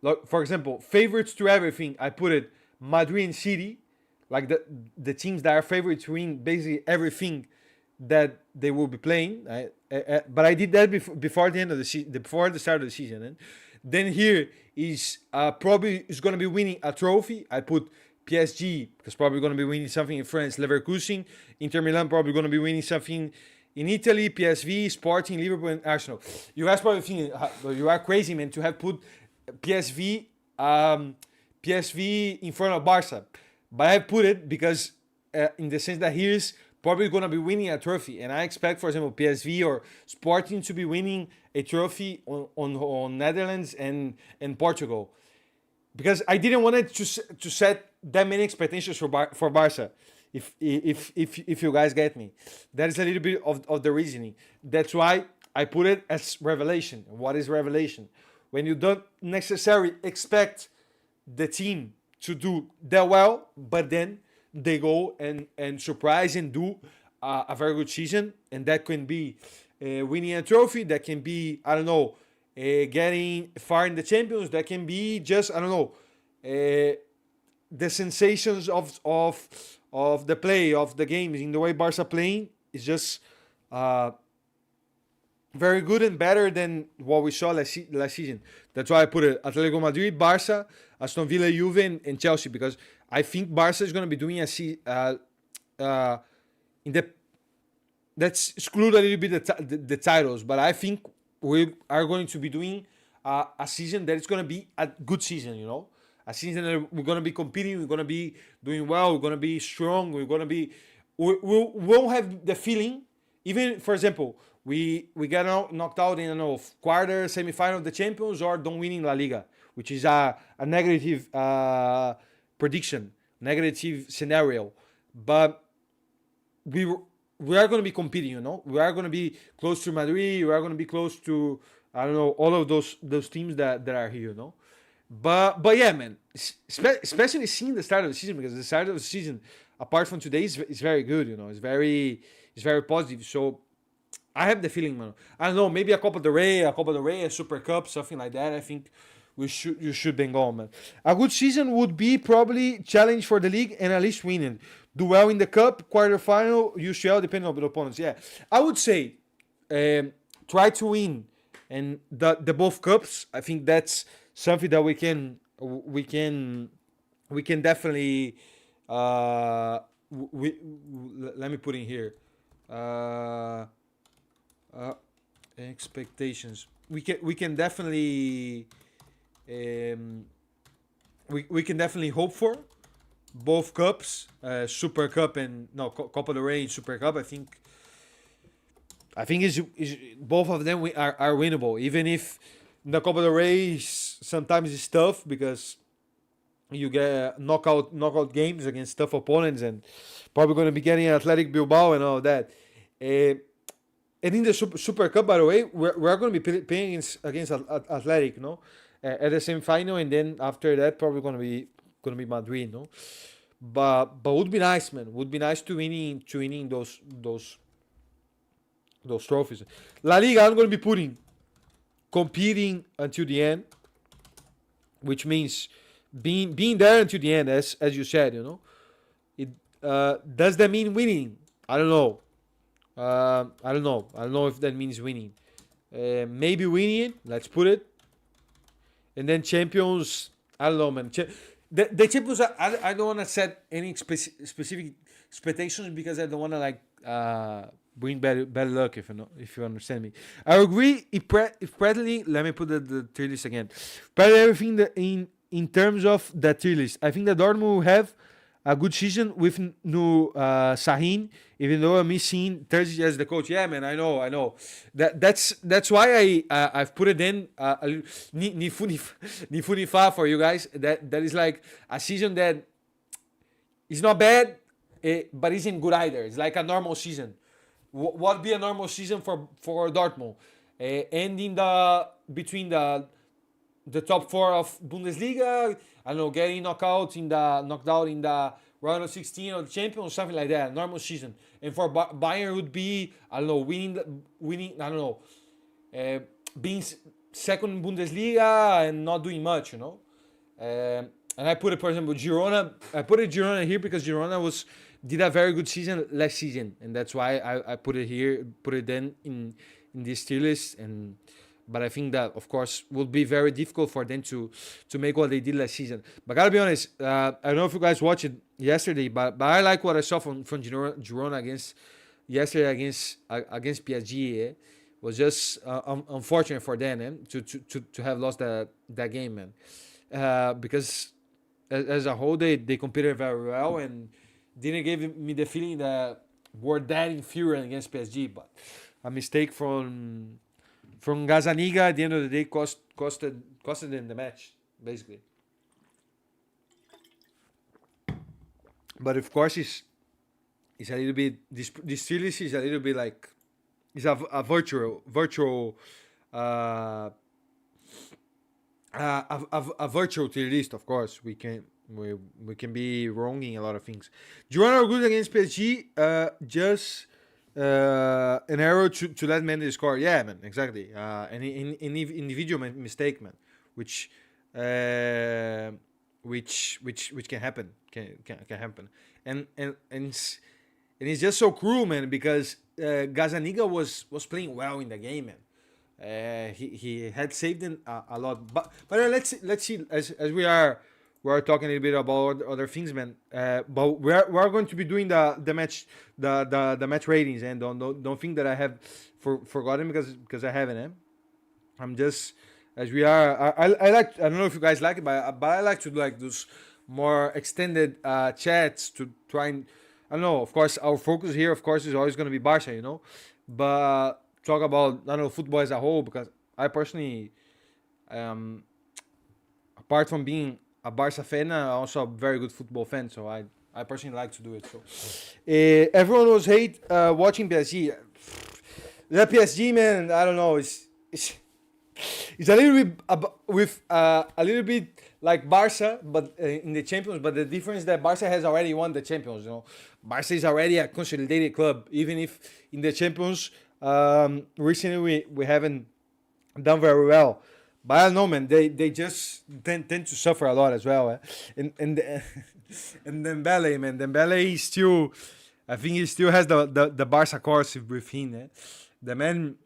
Like, for example, favorites to everything. I put it Madrid and City, like the teams that are favorites to win basically everything that they will be playing. But I did that before the end of the season, before the start of the season. And then here is probably is going to be winning a trophy. I put PSG because probably going to be winning something in France. Leverkusen, Inter Milan probably going to be winning something in Italy. PSV, Sporting, Liverpool, and Arsenal. You guys probably think you are crazy, man, to have put PSV in front of Barca. But I put it because in the sense that here's probably going to be winning a trophy. And I expect, for example, PSV or Sporting to be winning a trophy on Netherlands and Portugal. because I didn't want it to set that many expectations for Barca. If you guys get me, that is a little bit of the reasoning. That's why I put it as revelation. What is revelation? When you don't necessarily expect the team to do that well, but then they go and surprise and do a very good season, and that can be winning a trophy. That can be, I don't know, getting far in the Champions. That can be just, I don't know, the sensations of the play of the games in the way Barca playing is just very good and better than what we saw last season. That's why I put it Atletico Madrid, Barca, Aston Villa, Juve, and Chelsea, because I think Barca is going to be doing in the let's exclude a little bit the titles, but I think we are going to be doing a season that is going to be a good season, you know, a season that we're going to be competing, we're going to be doing well, we're going to be strong, we're going to be, we won't have the feeling, even, for example, we get knocked out in, I don't know, quarter, semi-final of the Champions, or don't win in La Liga, which is a negative prediction, negative scenario, but we are going to be competing, you know. We are going to be close to Madrid. We are going to be close to, I don't know, all of those teams that are here, you know. But yeah, man, especially seeing the start of the season, because the start of the season, apart from today, is very good, you know. It's very positive. So I have the feeling, man. I don't know, maybe a Copa del Rey, a Super Cup, something like that. I think you should bang on, man. A good season would be probably challenge for the league and at least winning. Do well in the cup, quarterfinal, UCL, depending on the opponents. Yeah, I would say try to win and the both cups. I think that's something that we can definitely let me put in here. Expectations. We can definitely we can definitely hope for both cups, Super Cup and no Copa del Rey and Super Cup. I think is both of them are winnable. Even if the Copa del Rey sometimes is tough because you get knockout games against tough opponents, and probably going to be getting Athletic Bilbao and all that. And in the Super Cup, by the way, we're going to be playing against Athletic, no, at the same final, and then after that, probably going to be Madrid, no. But would be nice, man. Would be nice to winning those trophies. La Liga, I'm going to be competing until the end, which means being there until the end, as you said, you know. It does that mean winning? I don't know. I don't know if that means winning. Maybe winning. Let's put it. And then champions. I don't know, man. The Champions, I don't want to set any specific expectations because I don't want to like bring bad luck, if you understand me. I agree. If Bradley, let me put the tier list again. Bradley, everything that in terms of the tier list, I think that Dortmund will have a good season with Sahin, even though I'm missing Thursday as the coach. Yeah, man, I know. That's why I've put it in Nifunifa for you guys. That is like a season that is not bad, but isn't good either. It's like a normal season. What would be a normal season for Dortmund? Ending between the top four of Bundesliga, I don't know, getting knocked out in the round of 16 of the Champions, something like that. Normal season. And for Bayern would be, I don't know, winning. I don't know, being second in Bundesliga and not doing much, you know. And I put it, for example, Girona. I put it Girona here because Girona did a very good season last season, and that's why I put it here. Put it then in this tier list. But I think that, of course, would be very difficult for them to make what they did last season. But gotta be honest, I don't know if you guys watched it yesterday, but I like what I saw from Girona against PSG. It was just unfortunate for them to have lost that game, man. Because as a whole, they competed very well and didn't give me the feeling that were that inferior against PSG. But a mistake from Gazzaniga at the end of the day costed them the match, basically. but of course it's a little bit this tier list is a little bit like it's a virtual uh, a virtual tier list. Of course, we can be wrong in a lot of things. Girona are good against PSG. Just an error to let Mendy score. Yeah, man, exactly. Any individual mistake, man, which uh, which can happen, can happen, and it's just so cruel, man, because Gazaniga was playing well in the game, man. He had saved them a lot. But let's see as we are talking a little bit about other things, man. But we are going to be doing the match the match ratings, and don't think that I have forgotten because I haven't. I'm just as we are. I like. I don't know if you guys like it, but I like to do like those more extended chats to try and. I don't know. Of course, our focus here, of course, is always going to be Barca, but talk about I don't know football as a whole because I personally, um, apart from being a Barca fan, I'm also a very good football fan. So I personally like to do it. So everyone was hate watching PSG. The PSG, man, I don't know. It's a little bit with a little bit like Barca, but in the Champions. But the difference is that Barca has already won the Champions. Barca is already a consolidated club. Even if in the Champions, recently we haven't done very well. But I don't know, man. They just tend to suffer a lot as well. And and Dembele, man. Dembele is still, I think he still has the Barca course with him. The man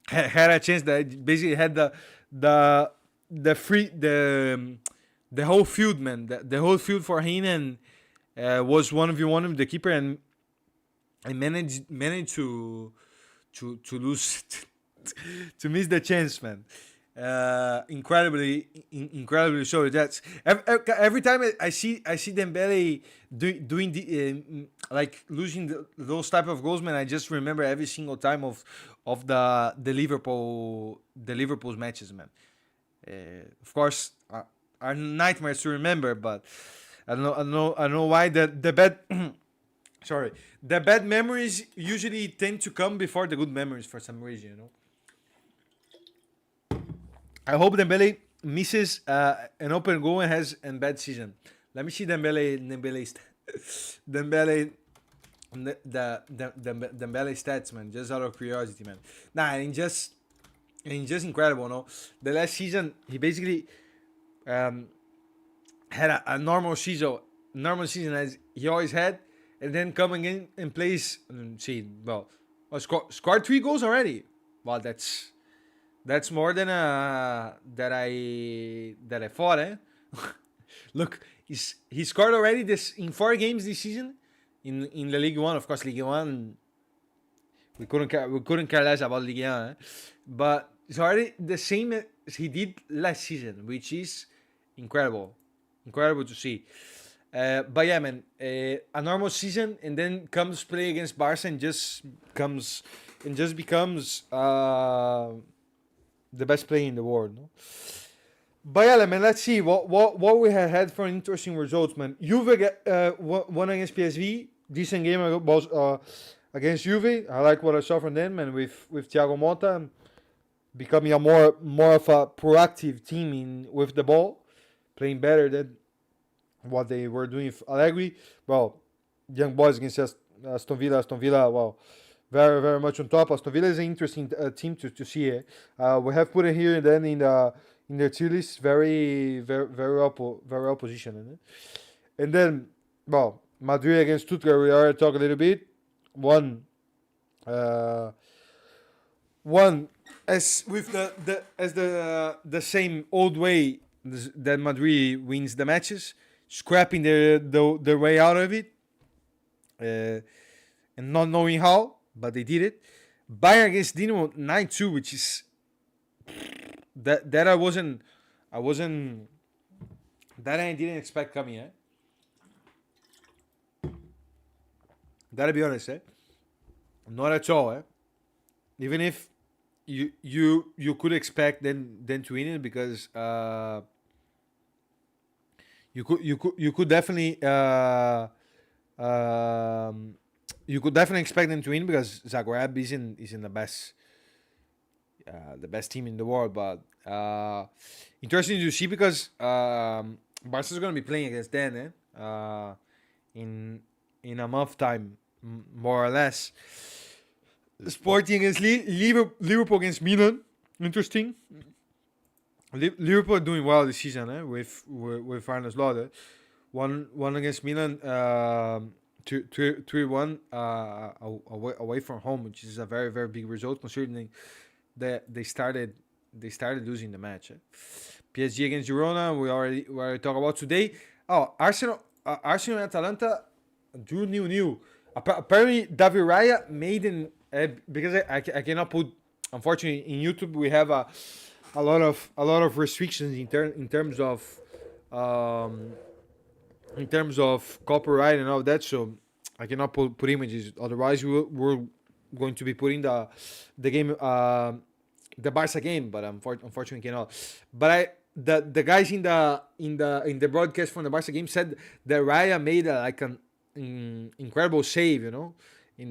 had a chance that basically had the free the whole field, man. The whole field for him, and was one of the keeper, and managed to lose to miss the chance, man. Incredibly so. That's every time I see Dembele doing like losing those type of goals, man. I just remember every single time of the Liverpool's matches, man. Of course, are nightmares to remember, but I don't know why the bad sorry, the bad memories usually tend to come before the good memories for some reason. I hope Dembele misses an open goal and has a bad season. Let me see Dembele Dembele Dembele stats, man. Just out of curiosity, man. Nah, and just incredible, no. The last season he basically had a normal season as he always had, and then coming in and plays. Scored 3 goals already. Wow, that's more than that I thought, eh? Look, he scored already this in 4 games this season in the Ligue 1. Of course, Ligue 1 we couldn't care less about Ligue 1, eh? But it's already the same as he did last season, which is incredible to see. But yeah, man, a normal season and then comes play against Barca and just becomes the best player in the world, no? But yeah, man, let's see what we have had for interesting results, man. Juve won against PSV. Decent game against Juve. I like what I saw from them, and with Thiago Motta becoming a more of a proactive team with the ball, playing better than what they were doing with Allegri. Well, young boys against Aston Villa. Aston Villa, well, very, very much on top. Aston Villa is an interesting team to see. We have put it here then in the tier list, very, very, very well positioned. And then, well, Madrid against Stuttgart, we already talked a little bit. One as with the same old way that Madrid wins the matches, scrapping their way out of it, and not knowing how, but they did it. Bayern against Dinamo 9-2, which is that I didn't expect coming. Gotta be honest, not at all. Even if you could expect them to win it, because you could definitely Um, you could definitely expect them to win because Zagreb isn't the best team in the world. But interesting to see because Barca is going to be playing against them in in a month time, more or less. Sporting against Liverpool against Milan. Interesting. Liverpool doing well this season with Arne Slot. One against Milan, 3-1 away from home, which is a very very big result considering that they started losing the match. PSG against Girona, we already talked about today. Oh, Arsenal and Atalanta drew 0-0. Apparently David Raya made an because I cannot put, unfortunately in YouTube we have a lot of restrictions um, in terms of copyright and all that, so I cannot put images. Otherwise, we're going to be putting the game, the Barca game, but unfortunately cannot. But the guys in the broadcast from the Barca game said that Raya made like an incredible save, in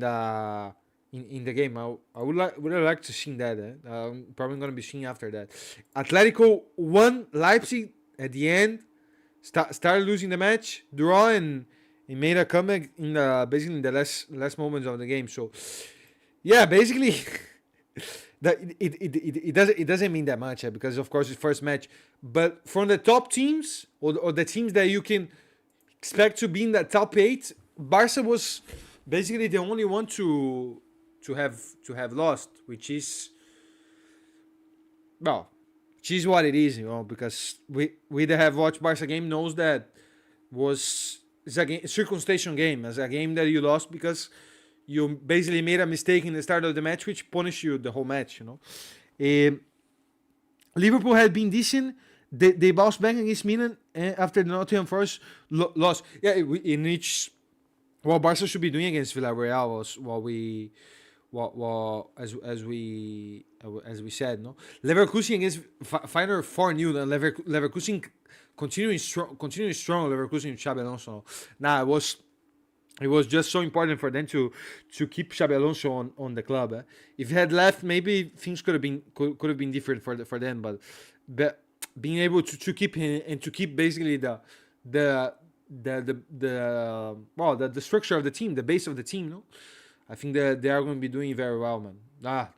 the game. I would have liked to see that. I'm probably gonna be seeing after that. Atletico won Leipzig at the end. Started losing the match, draw, and he made a comeback basically in the last moments of the game. So yeah, basically that it doesn't mean that much because of course it's first match. But from the top teams or the teams that you can expect to be in the top 8, Barca was basically the only one to have lost, which is, well, which is what it is, because we that have watched Barca game knows that it's a circumstantial game, as a game that you lost because you basically made a mistake in the start of the match, which punished you the whole match. Liverpool had been decent. They bounced back against Milan after the Nottingham Forest loss. Yeah, in which what Barca should be doing against Villarreal was as we said, no. Leverkusen against Feyenoord 4-0, and Leverkusen continuing strong. Leverkusen with Xabi Alonso. Nah, it was just so important for them to keep Xabi Alonso on the club. If he had left, maybe things could have been different for them. But being able to keep him and to keep basically the structure of the team, the base of the team, no. I think that they are going to be doing very well, man.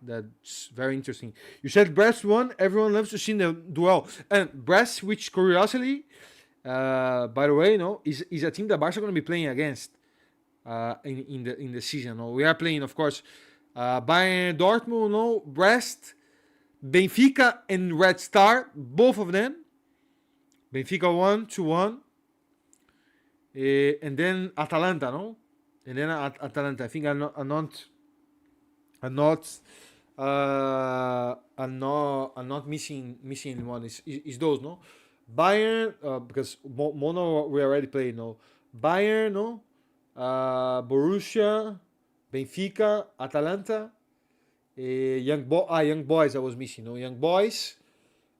That's very interesting. You said Brest won. Everyone loves to see the duel. And Brest, which curiously, by the way, is a team that Barca are going to be playing against in the season. No? We are playing, of course, Bayern, Dortmund, no, Brest, Benfica, and Red Star, both of them. Benfica won 2-1. And then Atalanta, no? And then Atalanta. I think I'm not missing one. Is those, no? Bayern, because Mono we already played, no. Bayern, no. Borussia, Benfica, Atalanta, Young Boys. I was missing, no. Young Boys,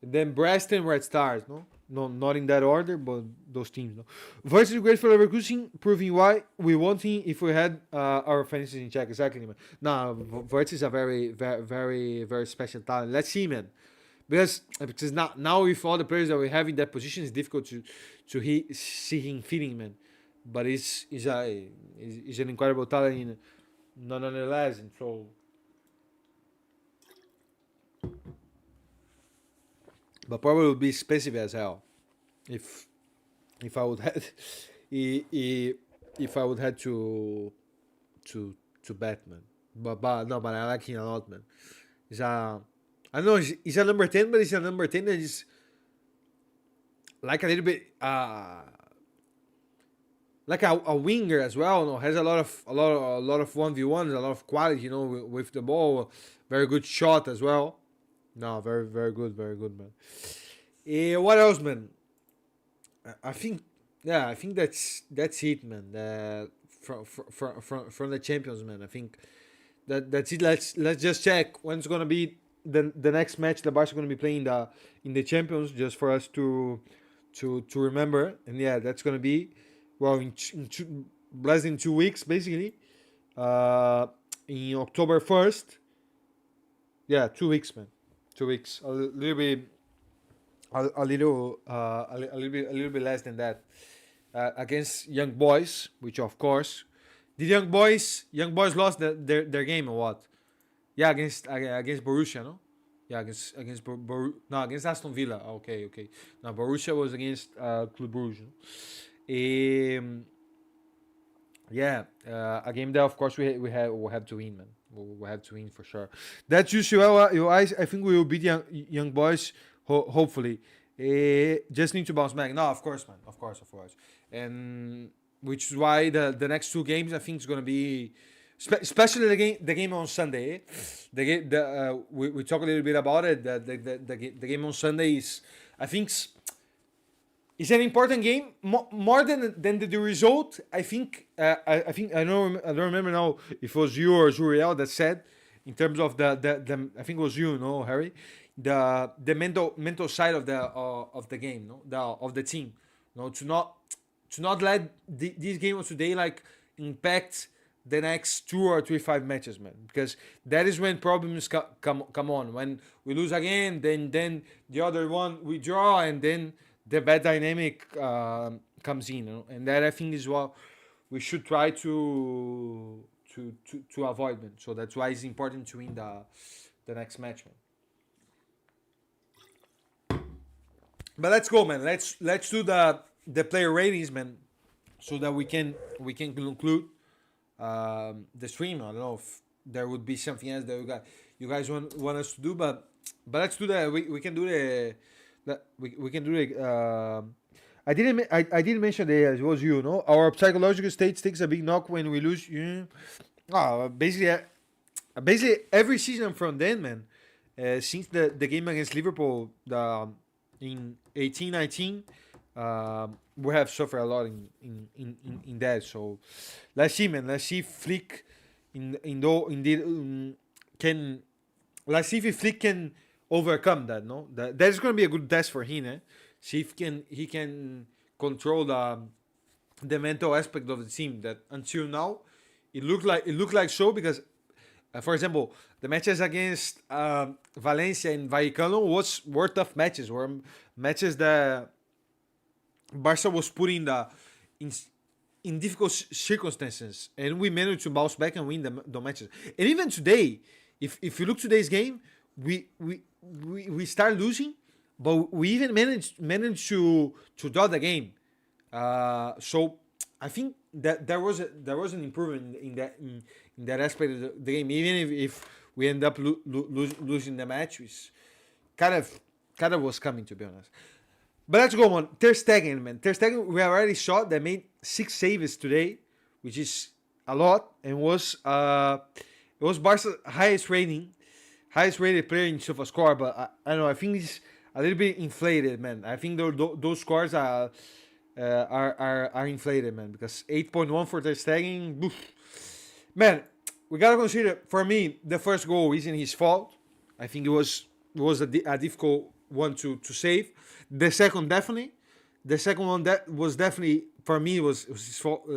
and then Brest and Red Stars, no. No, not in that order, but those teams. No. Versus is great for Leverkusen, proving why we won't think if we had our finances in check. Exactly, man. Nah, Verts is a very, very, very, very special talent. Let's see, man. Because now with all the players that we have in that position, it's difficult to see him fitting, man. But he's an incredible talent, nonetheless. And so, but probably would be expensive as hell if I would have if I would have to bet, man. But I like him a lot, man. I know he's a number 10, but he's a number 10 that is like a little bit like a winger as well. No, has a lot of 1v1s, a lot of quality, with the ball. Very good shot as well. No, very, very good, man. What else, man? I think that's it, man. From the champions, man. I think that's it. Let's just check when it's gonna be the next match the Barca are gonna be playing in the champions, just for us to remember. And yeah, that's gonna be, well, less than 2 weeks, basically. In October 1st. Yeah, 2 weeks, man. 2 weeks. A little bit, a little bit less than that. Against Young Boys, which of course, did Young Boys lost their game or what? Yeah, against Borussia, no? Yeah, no, against Aston Villa. Okay, okay. Now Borussia was against Club Brugge. No? Yeah, a game that of course we'll have to win, man. We'll have to win for sure. That's usually I think we will beat young boys. Hopefully, just need to bounce back. No, of course, man. Of course, and which is why the next two games I think is gonna be, especially the game on Sunday. The game we talk a little bit about it. The game on Sunday is, I think. It's an important game, more than the result. I think I don't remember now if it was you or Zuriel that said, in terms of the I think it was you, no, Harry, the mental side of the game, no, of the team, no, to not let this game of today like impact the next 2 or 3 5 matches, man, because that is when problems come on. When we lose again, then the other one we draw, and then the bad dynamic comes in, you know? And that I think is what we should try to avoid, man. So that's why it's important to win the next match, man. But let's go, man. Let's do the player ratings, man, so that we can conclude the stream. I don't know if there would be something else that you guys want us to do, but let's do that. We can do the. We can do it. I didn't mention that it was you. No, our psychological state takes a big knock when we lose. Basically every season from then, man. Since the game against Liverpool, in 18-19, we have suffered a lot in that. So let's see, man. Let's see if Flick can. Let's see if Flick can overcome that. No, that's going to be a good test for him. See if he can control the mental aspect of the team. That until now, it looked like so, because, for example, the matches against Valencia and Vallecano were tough matches. Were matches that Barca was put in difficult circumstances, and we managed to bounce back and win the matches. And even today, if you look today's game, we start losing, but we even managed to draw the game. So I think that there was an improvement in that aspect of the game, even if we end up losing the match, which kind of was coming, to be honest. But let's go on. Ter Stegen, man. Ter Stegen, we already saw that made 6 saves today, which is a lot, and it was Barca's highest rated player in SofaScore. But I don't know. I think he's a little bit inflated, man. I think those scores are inflated, man. Because 8.1 for Ter Stegen, oof. Man, we gotta consider. For me, the first goal isn't his fault. I think it was a difficult one to save. The second, definitely. The second one that was definitely, for me, was his fault.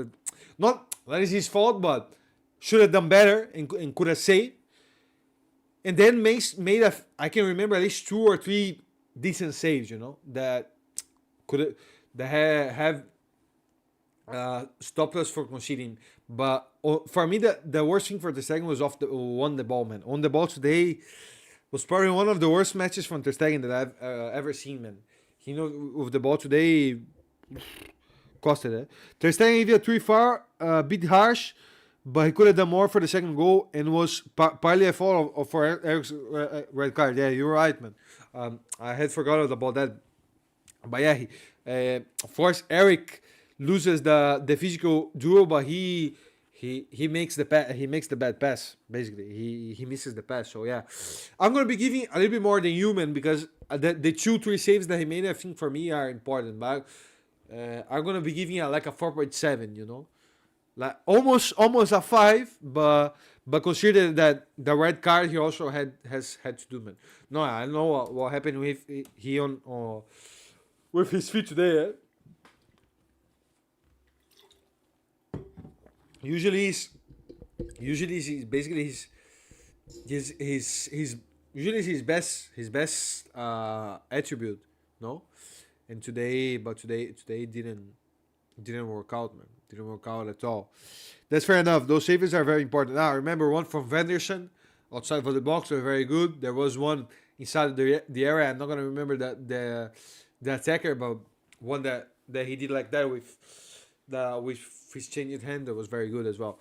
Not that is his fault, but should have done better and could have saved. And then made I can remember at least 2 or 3 decent saves, that could have stopped us from conceding. But for me, the worst thing for the second was on the ball, man. On the ball today was probably one of the worst matches from Ter Stegen that I've ever seen, man. With the ball today, costed it. Ter Stegen gave you a 3-4, a bit harsh, but he could have done more for the second goal, and was partly a fault for Eric's red card. Yeah, you're right, man. I had forgotten about that. But yeah, of course, Eric loses the physical duel, but he makes the bad pass. Basically, he misses the pass. So yeah, I'm gonna be giving a little bit more than you, man, because the 2-3 saves that he made, I think for me are important. But I'm gonna be giving like a 4.7. Like almost a 5, but consider that the red card he also has had to do, man. No, I don't know what happened with with his feet today. Usually, he's basically his usually is his best attribute, no. And today didn't work out, man. Didn't work out at all. That's fair enough. Those saves are very important. Now, I remember one from Venderson outside of the box were very good. There was one inside the area. I'm not gonna remember the attacker, but one that he did like that with his changing hand that was very good as well.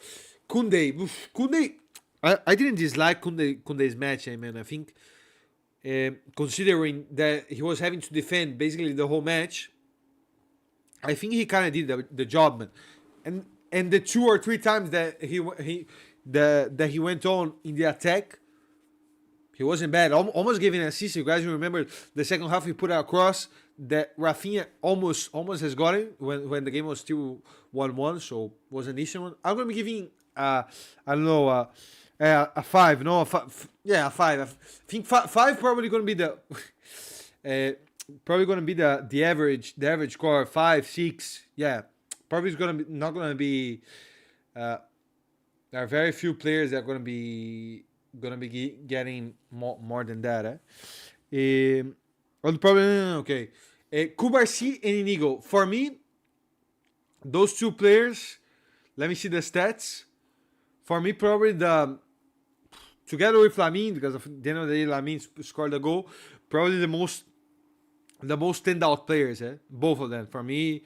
Kunde, I didn't dislike Kunde's match, man. I think considering that he was having to defend basically the whole match, I think he kind of did the job, man. And the 2 or 3 times that he went on in the attack, he wasn't bad. Almost giving an assist. You guys remember the second half he put out a cross that Rafinha almost has gotten when the game was still 1-1, so was an decent one. I'm gonna be giving I don't know a 5. No, a 5. I think five probably gonna be the probably gonna be the average score. 5, 6. Yeah, probably is gonna be not gonna be. There are very few players that are gonna be getting more than that. Well, probably okay. Kubarsi and Inigo. For me, those two players. Let me see the stats. For me, probably together with Lamine, because of the end of the day, Lamine scored the goal. Probably the most standout players. Both of them for me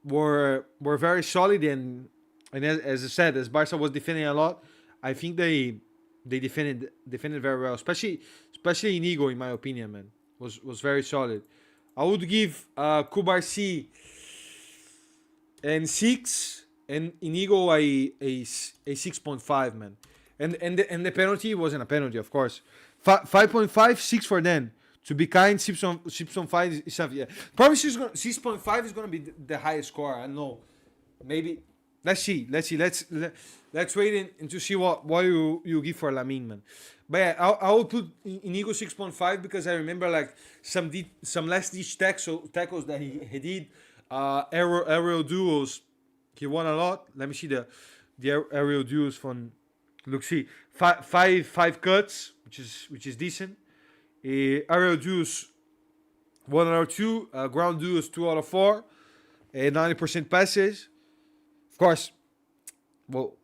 were very solid, and as I said, as Barca was defending a lot, I think they defended very well, especially Inigo, in my opinion, man, was very solid. I would give Kubarsi and 6, and Inigo a 6.5, man. And the penalty wasn't a penalty, of course. 5.5, 6 for them. To be kind, 6.5 is something. Yeah. Probably 6.5 is gonna be the highest score. I don't know. Maybe. Let's see. Let's wait and to see what you give for Lamine, man. But yeah, I will put Inigo 6.5 because I remember like some last ditch tackles that he did. Aerial duels. He won a lot. Let me see the aerial duels from. Look, see, five cuts, which is decent. Aerial duels 1 out of 2. Ground duels 2 out of 4. 90% passes. Of course, well,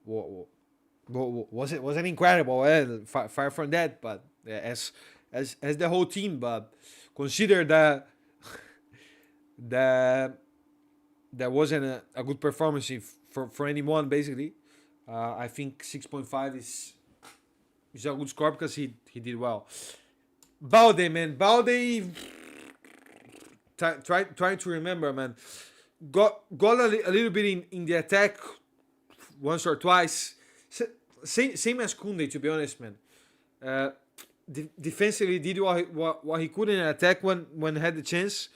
wasn't incredible. Far from that, but as the whole team, but consider that wasn't a good performance for anyone basically. I think 6.5 is a good score because he did well. Balde, man, trying to remember, man. Got a little bit in the attack once or twice. Same as Kunde, to be honest, man. Defensively did what he could in attack when had the chance.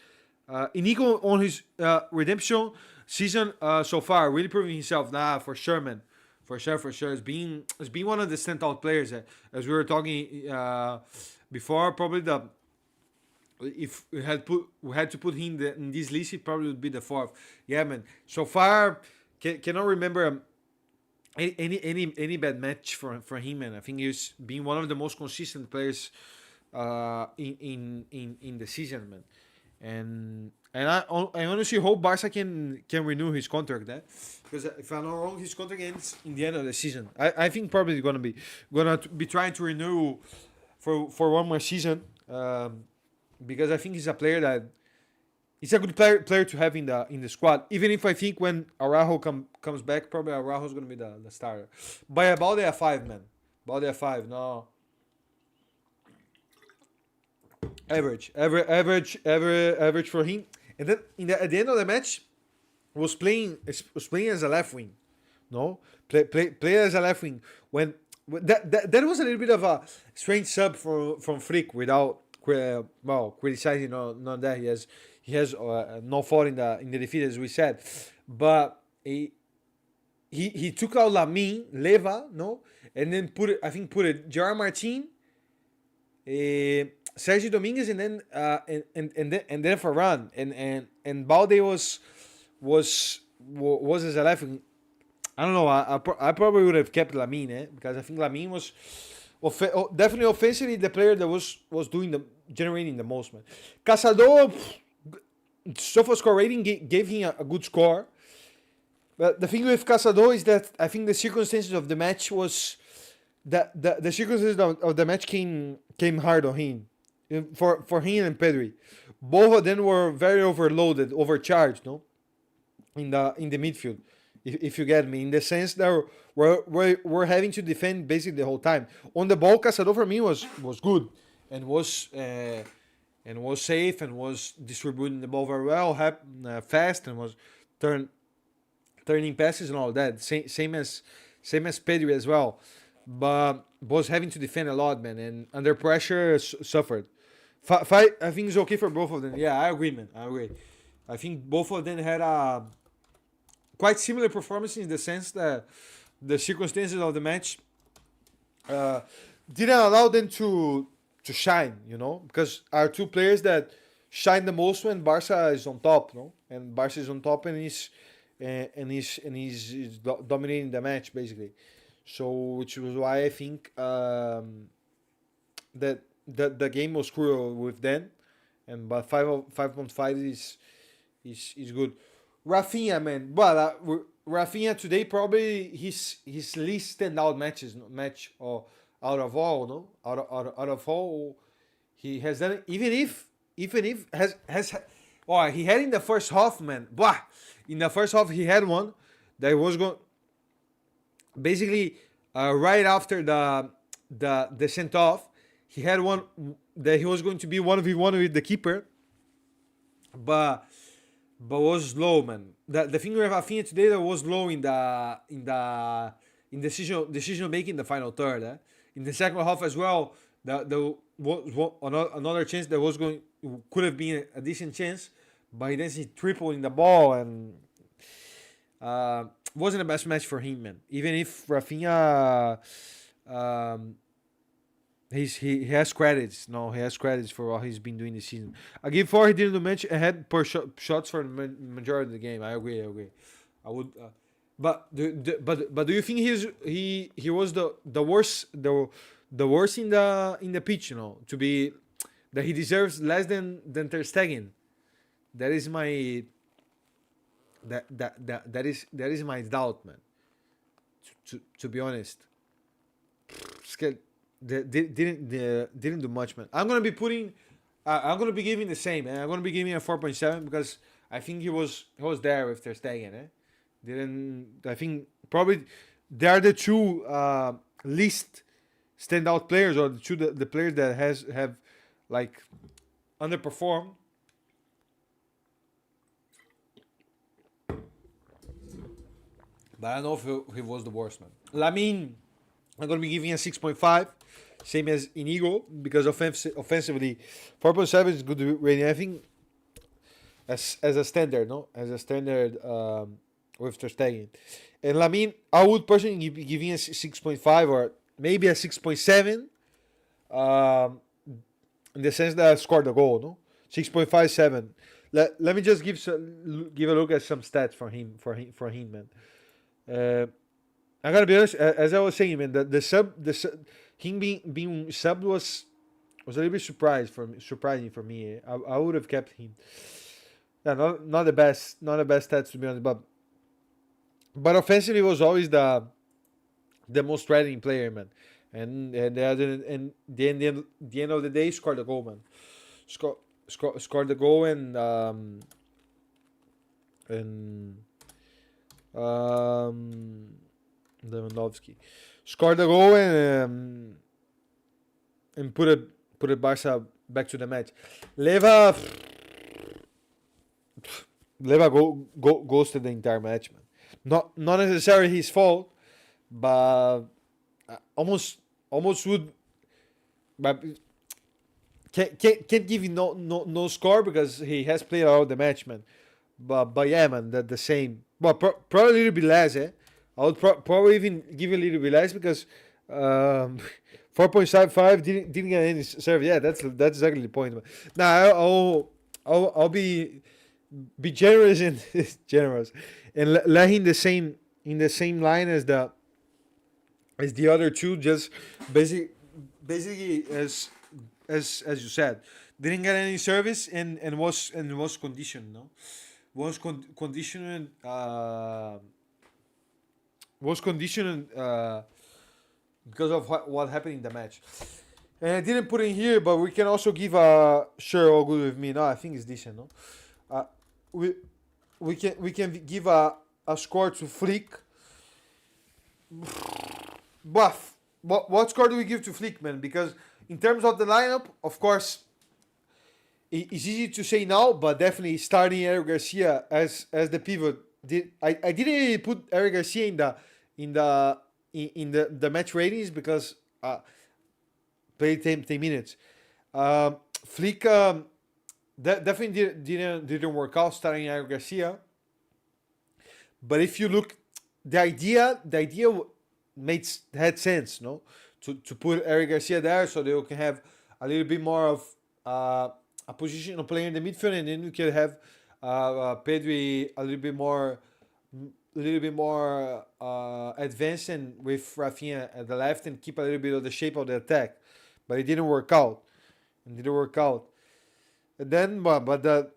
Inigo on his redemption season so far really proving himself. For sure, man. For sure. It's been one of the standout players. As we were talking before, probably if we had to put him in this list, it probably would be the 4th. Yeah, man. So far, cannot remember any bad match for him, man. I think he's been one of the most consistent players in the season, man. And I honestly hope Barca can renew his contract, because if I'm not wrong, his contract ends in the end of the season. I think probably gonna be trying to renew for one more season. Because I think he's a player that he's a good player to have in the squad. Even if I think when Araujo comes back, probably Araujo's gonna be the starter. But Balde a 5, man. Balde a 5. No. Average for him. And then at the end of the match, was playing as a left wing. No, play as a left wing. When that was a little bit of a strange sub from Frick without criticizing not that he has no fault in the defeat, as we said, but he took out Lamine, Leva, no, and then put it Gerard Martin, Sergio Dominguez, and then and then Ferran and Balde was as a left wing. I don't know. I probably would have kept Lamine, because I think Lamine was definitely offensively the player that was doing the generating the most, man. Casado, SofaScore rating gave him a good score, but the thing with Casado is that I think the circumstances of the match was the circumstances of the match came hard on him, for him and Pedri. Both of them were very overloaded, overcharged, no, in the midfield. If you get me, in the sense that we're having to defend basically the whole time. On the ball, Casado for me was good, and was safe, and was distributing the ball very well, fast, and was turning passes and all that. Same as Pedri as well, but was having to defend a lot, man, and under pressure suffered. Fight, I think it's okay for both of them. Yeah, I agree, man. I agree. I think both of them had a quite similar performance in the sense that the circumstances of the match didn't allow them to shine, because our two players that shine the most when Barca is on top, no, and Barca is on top and is dominating the match basically. So, which was why I think that the game was cruel with them, and but 5.5 is good. Rafinha, man. Well, Rafinha today probably his least standout match or out of all, no, out of all he has done it. Even if he had in the first half, man. Blah. In the first half he had one that was going basically right after the sent off. He had one that he was going to be 1v1 with the keeper, but was low, man. The thing with Rafinha today that was low in decision making in the final third. In the second half as well, the was another chance that could have been a decent chance, but he then tripled in the ball, and wasn't the best match for him, man. Even if Rafinha, he has credits. No, he has credits for what he's been doing this season. I give 4. He didn't do much. Ahead per shots for the majority of the game. I agree. I would. But do you think he was the worst in the pitch? To be that he deserves less than Ter Stegen. That is my that is my doubt, man. To be honest, scared. Didn't do much, man. I'm gonna be giving the same, man. I'm gonna be giving a 4.7 because I think he was there with Ter Stegen. I think probably they are the two least standout players, or the players that have like underperformed. But I don't know if he was the worst, man. Lamine, I'm gonna be giving a 6.5. Same as Inigo, because offensively, 4.7 is good rating. I think as a standard, no, as a standard with Ter Stegen. And Lamine, I would personally be giving a 6.5 or maybe a 6.7, in the sense that I scored the goal, no, 6.57. Let me just give a look at some stats for him, man. I gotta be honest, as I was saying, man, the sub him being subbed was a little bit surprising for me. I would have kept him. Yeah, not the best stats, to be honest, but offensively was always the most threatening player, man. And the end of the day, scored the goal, man. Scored the goal, and Lewandowski scored the goal, and put it Barca back to the match. Leva ghosted the entire match, man. Not necessarily his fault, but almost would. But can't give you no score because he has played all the match, man. But yeah, man, the same. But probably a little bit less, eh? I would probably even give a little bit less because 4.75 didn't get any serve. Yeah, that's exactly the point. Now I'll be generous and generous and let him the same in the same line as the other two. Just basically as you said, didn't get any service and was conditioned. No, was conditioned. Was conditioned because of what happened in the match. And I didn't put in here, but we can also give a sure all good with me. No, I think it's decent. No, uh, we we can give a score to Flick. But what score do we give to Flick, man? Because in terms of the lineup, of course, it's easy to say now, but definitely starting Eric Garcia as the pivot. I didn't really put Eric Garcia in the the match ratings because played 10 minutes. Flick definitely didn't work out starting Eric Garcia. But if you look, the idea had sense, no, to put Eric Garcia there so they can have a little bit more of a positional player in the midfield, and then we can have Pedri a little bit more advanced and with Rafinha at the left and keep a little bit of the shape of the attack. But it didn't work out. And then, but the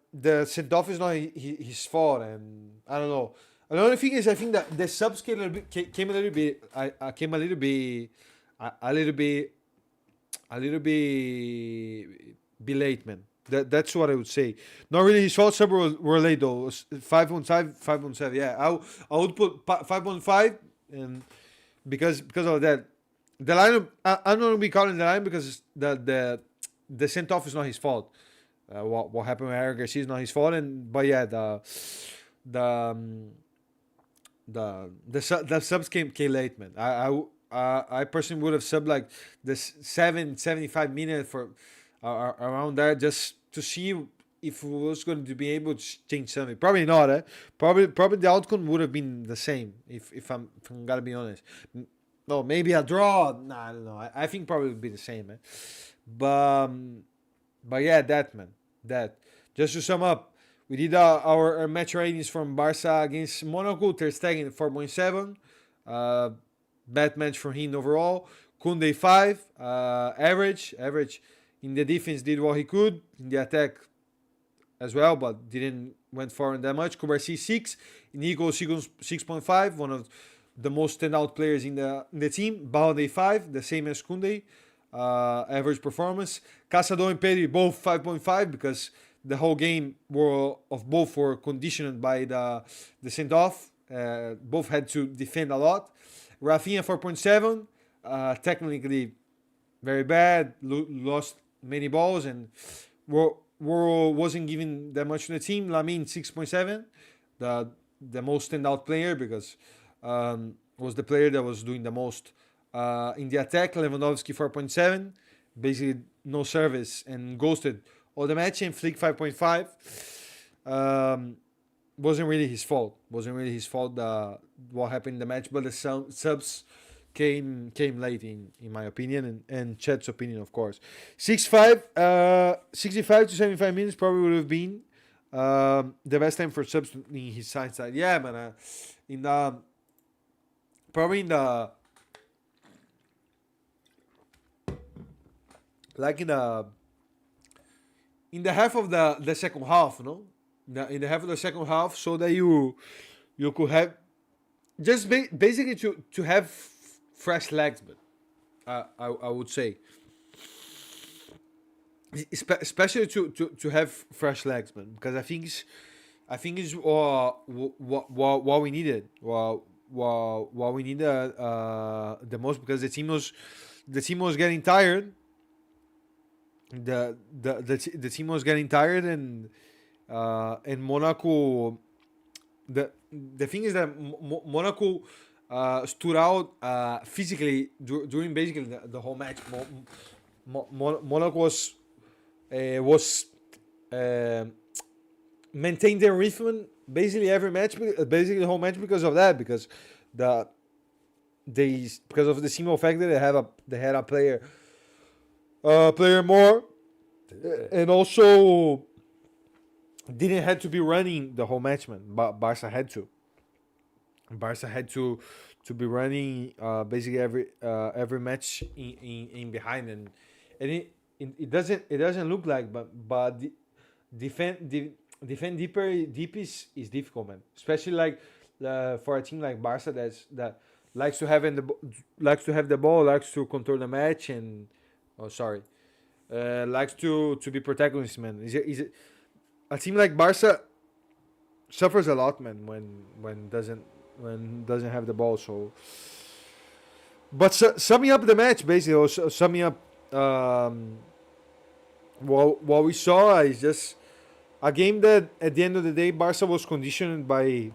sent off is not his fault, and I don't know. And the only thing is, I think that the subs came a little bit. I came a little bit, a little bit, a little bit late, man. That's what I would say. Not really his fault. Sub were late though. It was 5.5. Yeah, I would put 5.5, and because of that, the lineup. I'm not gonna be calling the line because the sent off is not his fault. What happened with Eric Garcia is not his fault, but yeah, the the subs came late, man. I personally would have subbed like the 75 minutes for around there just to see if we was going to be able to change something. Probably not, eh? Probably the outcome would have been the same if I'm gotta be honest. No, maybe a draw. Nah, I don't know. I think probably would be the same, man. But yeah, that, man. That. Just to sum up, we did our match ratings from Barca against Monaco. Ter Stegen 4.7. Bad match for him overall. Koundé 5. Average. In the defense did what he could. In the attack as well, but didn't went forward that much. Kubarsi 6. Nico 6.5. One of the most standout players in the team. Balde 5. The same as Koundé. Average performance. Casado and Pedri both 5.5 because the whole game both were conditioned by the send off. Both had to defend a lot. Rafinha 4.7. Technically very bad. Lost many balls and wasn't given that much to the team. Lamine 6.7. The most standout player because was the player that was doing the most in the attack. Lewandowski 4.7. Basically no service and ghosted all the match. And Flick 5.5. Wasn't really his fault. What happened in the match, but the subs came late in my opinion and Chet's opinion, of course. 65 to 75 minutes probably would have been the best time for subs in his side. Yeah, man. In the probably in the like in the half of the second half, no? In the half of the second half, so that you could have just basically to have fresh legs, but I would say, especially to have fresh legs, man, because I think it's what we needed, what we needed the most, because the team was getting tired. The team was getting tired, and Monaco. The thing is that Monaco stood out physically during basically the whole match. Monaco was maintained their rhythm basically every match, basically the whole match, because of that, because because of the simple fact that they had a player more, and also didn't have to be running the whole match, man. But Barca had to. Barca had to be running basically every match in behind, and it doesn't look like, but defend de- defend deep is difficult, man. Especially like for a team like Barca that likes to have likes to have the ball, likes to control the match, and oh sorry, likes to be protagonist, man. A team like Barca suffers a lot, man, when doesn't have the ball. So, but summing up the match, basically, or summing up what we saw is just a game that at the end of the day Barca was conditioned by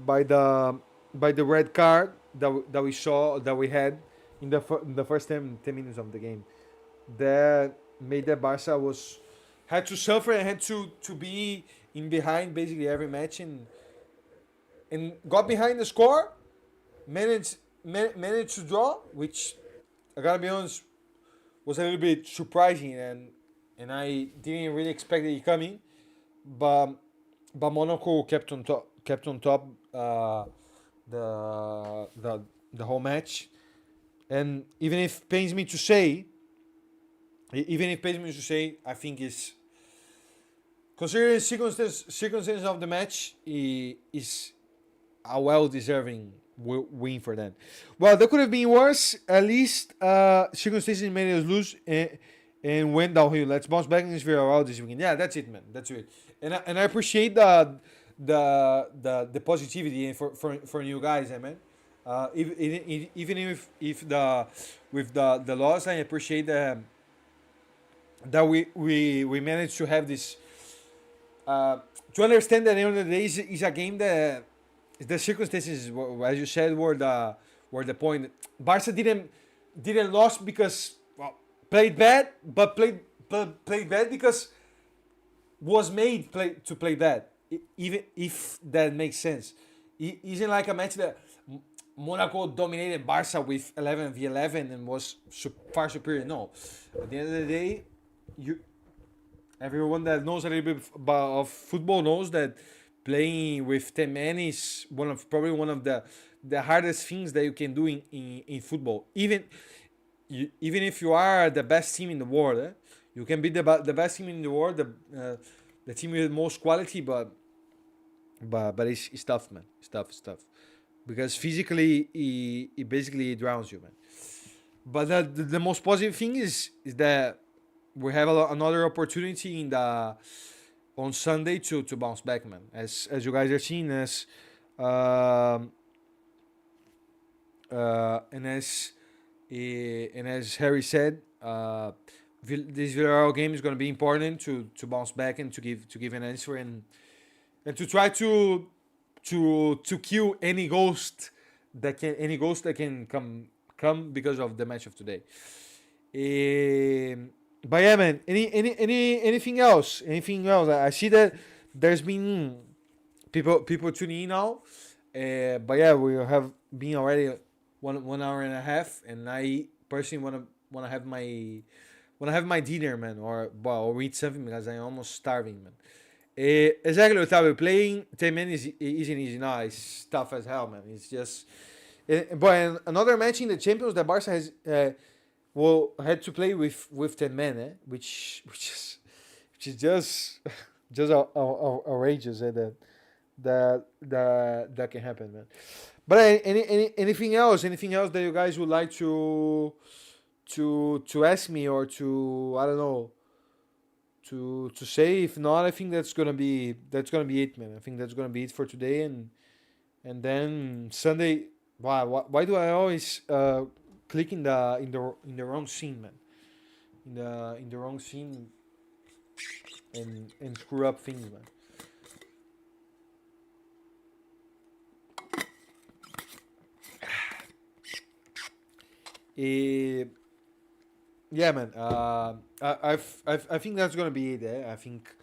the by the red card that we saw that we had in the first 10 minutes of the game that made that Barca was had to suffer and had to be in behind basically every match and got behind the score, managed to draw, which I gotta be honest was a little bit surprising and I didn't really expect it coming, but Monaco kept on top the the whole match, and even if pains me to say, I think is considering circumstances of the match is a well deserving win for them. Well, that could have been worse. At least circumstances made us lose and went downhill. Let's bounce back in this very well this weekend. Yeah, that's it, man. That's it. And I appreciate the positivity for you guys, man. Even if the with the loss, I appreciate that we managed to have this to understand that at the end of the day is a game that the circumstances, as you said, were the point. Barca didn't lose because well, played bad, but played bad because was made to play bad. Even if that makes sense, it isn't like a match that Monaco dominated Barca with 11v11 and was far superior. No, at the end of the day, you everyone that knows a little bit of football knows that playing with 10 men is probably one of the hardest things that you can do in football. Even if you are the best team in the world, you can be the best team in the world, the team with the most quality, but it's tough, man. It's tough because physically it basically drowns you, man. But the most positive thing is that we have another opportunity on Sunday to bounce back, man. As you guys are seeing, um, and as and as Harry said, this Villarreal game is going to be important to bounce back and to give an answer and to try to kill any ghost that can come because of the match of today. But yeah, man. Anything else? Anything else? I see that there's been people tuning in now. But yeah, we have been already 1 hour and a half, and I personally wanna have my dinner, man, or eat something because I'm almost starving, man. Exactly, Otavio. Playing 10 minutes isn't easy. No, it's tough as hell, man. It's just. But another match in the Champions that Barca has had to play with 10 men, which is just outrageous, that can happen, man. But anything else that you guys would like to ask me or to I don't know to say? If not, I think that's gonna be it, man. I think that's gonna be it for today, and then Sunday. Why do I always click in the wrong scene, man? In the wrong scene and screw up things, man. Eh, yeah, man. I think that's gonna be it. I think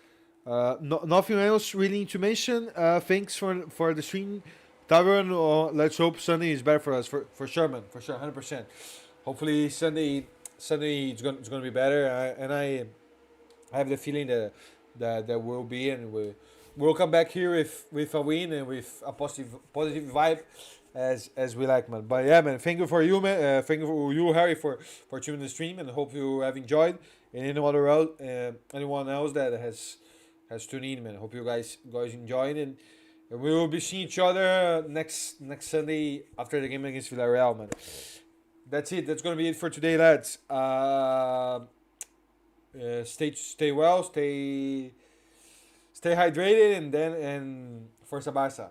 nothing else really to mention. Thanks for the stream, Tavern. Let's hope Sunday is better for us for sure, man. For sure, 100%. Hopefully Sunday it's gonna be better. And I have the feeling that will be, and we'll come back here with a win and with a positive vibe as we like, man. But yeah, man, thank you for you, man. Thank you for you, Harry, for tuning the stream, and hope you have enjoyed. And anyone else that has tuned in, man. Hope you guys enjoyed, and we will be seeing each other next Sunday after the game against Villarreal, man. That's it. That's gonna be it for today, lads. Stay well, stay hydrated, and Forza Barca.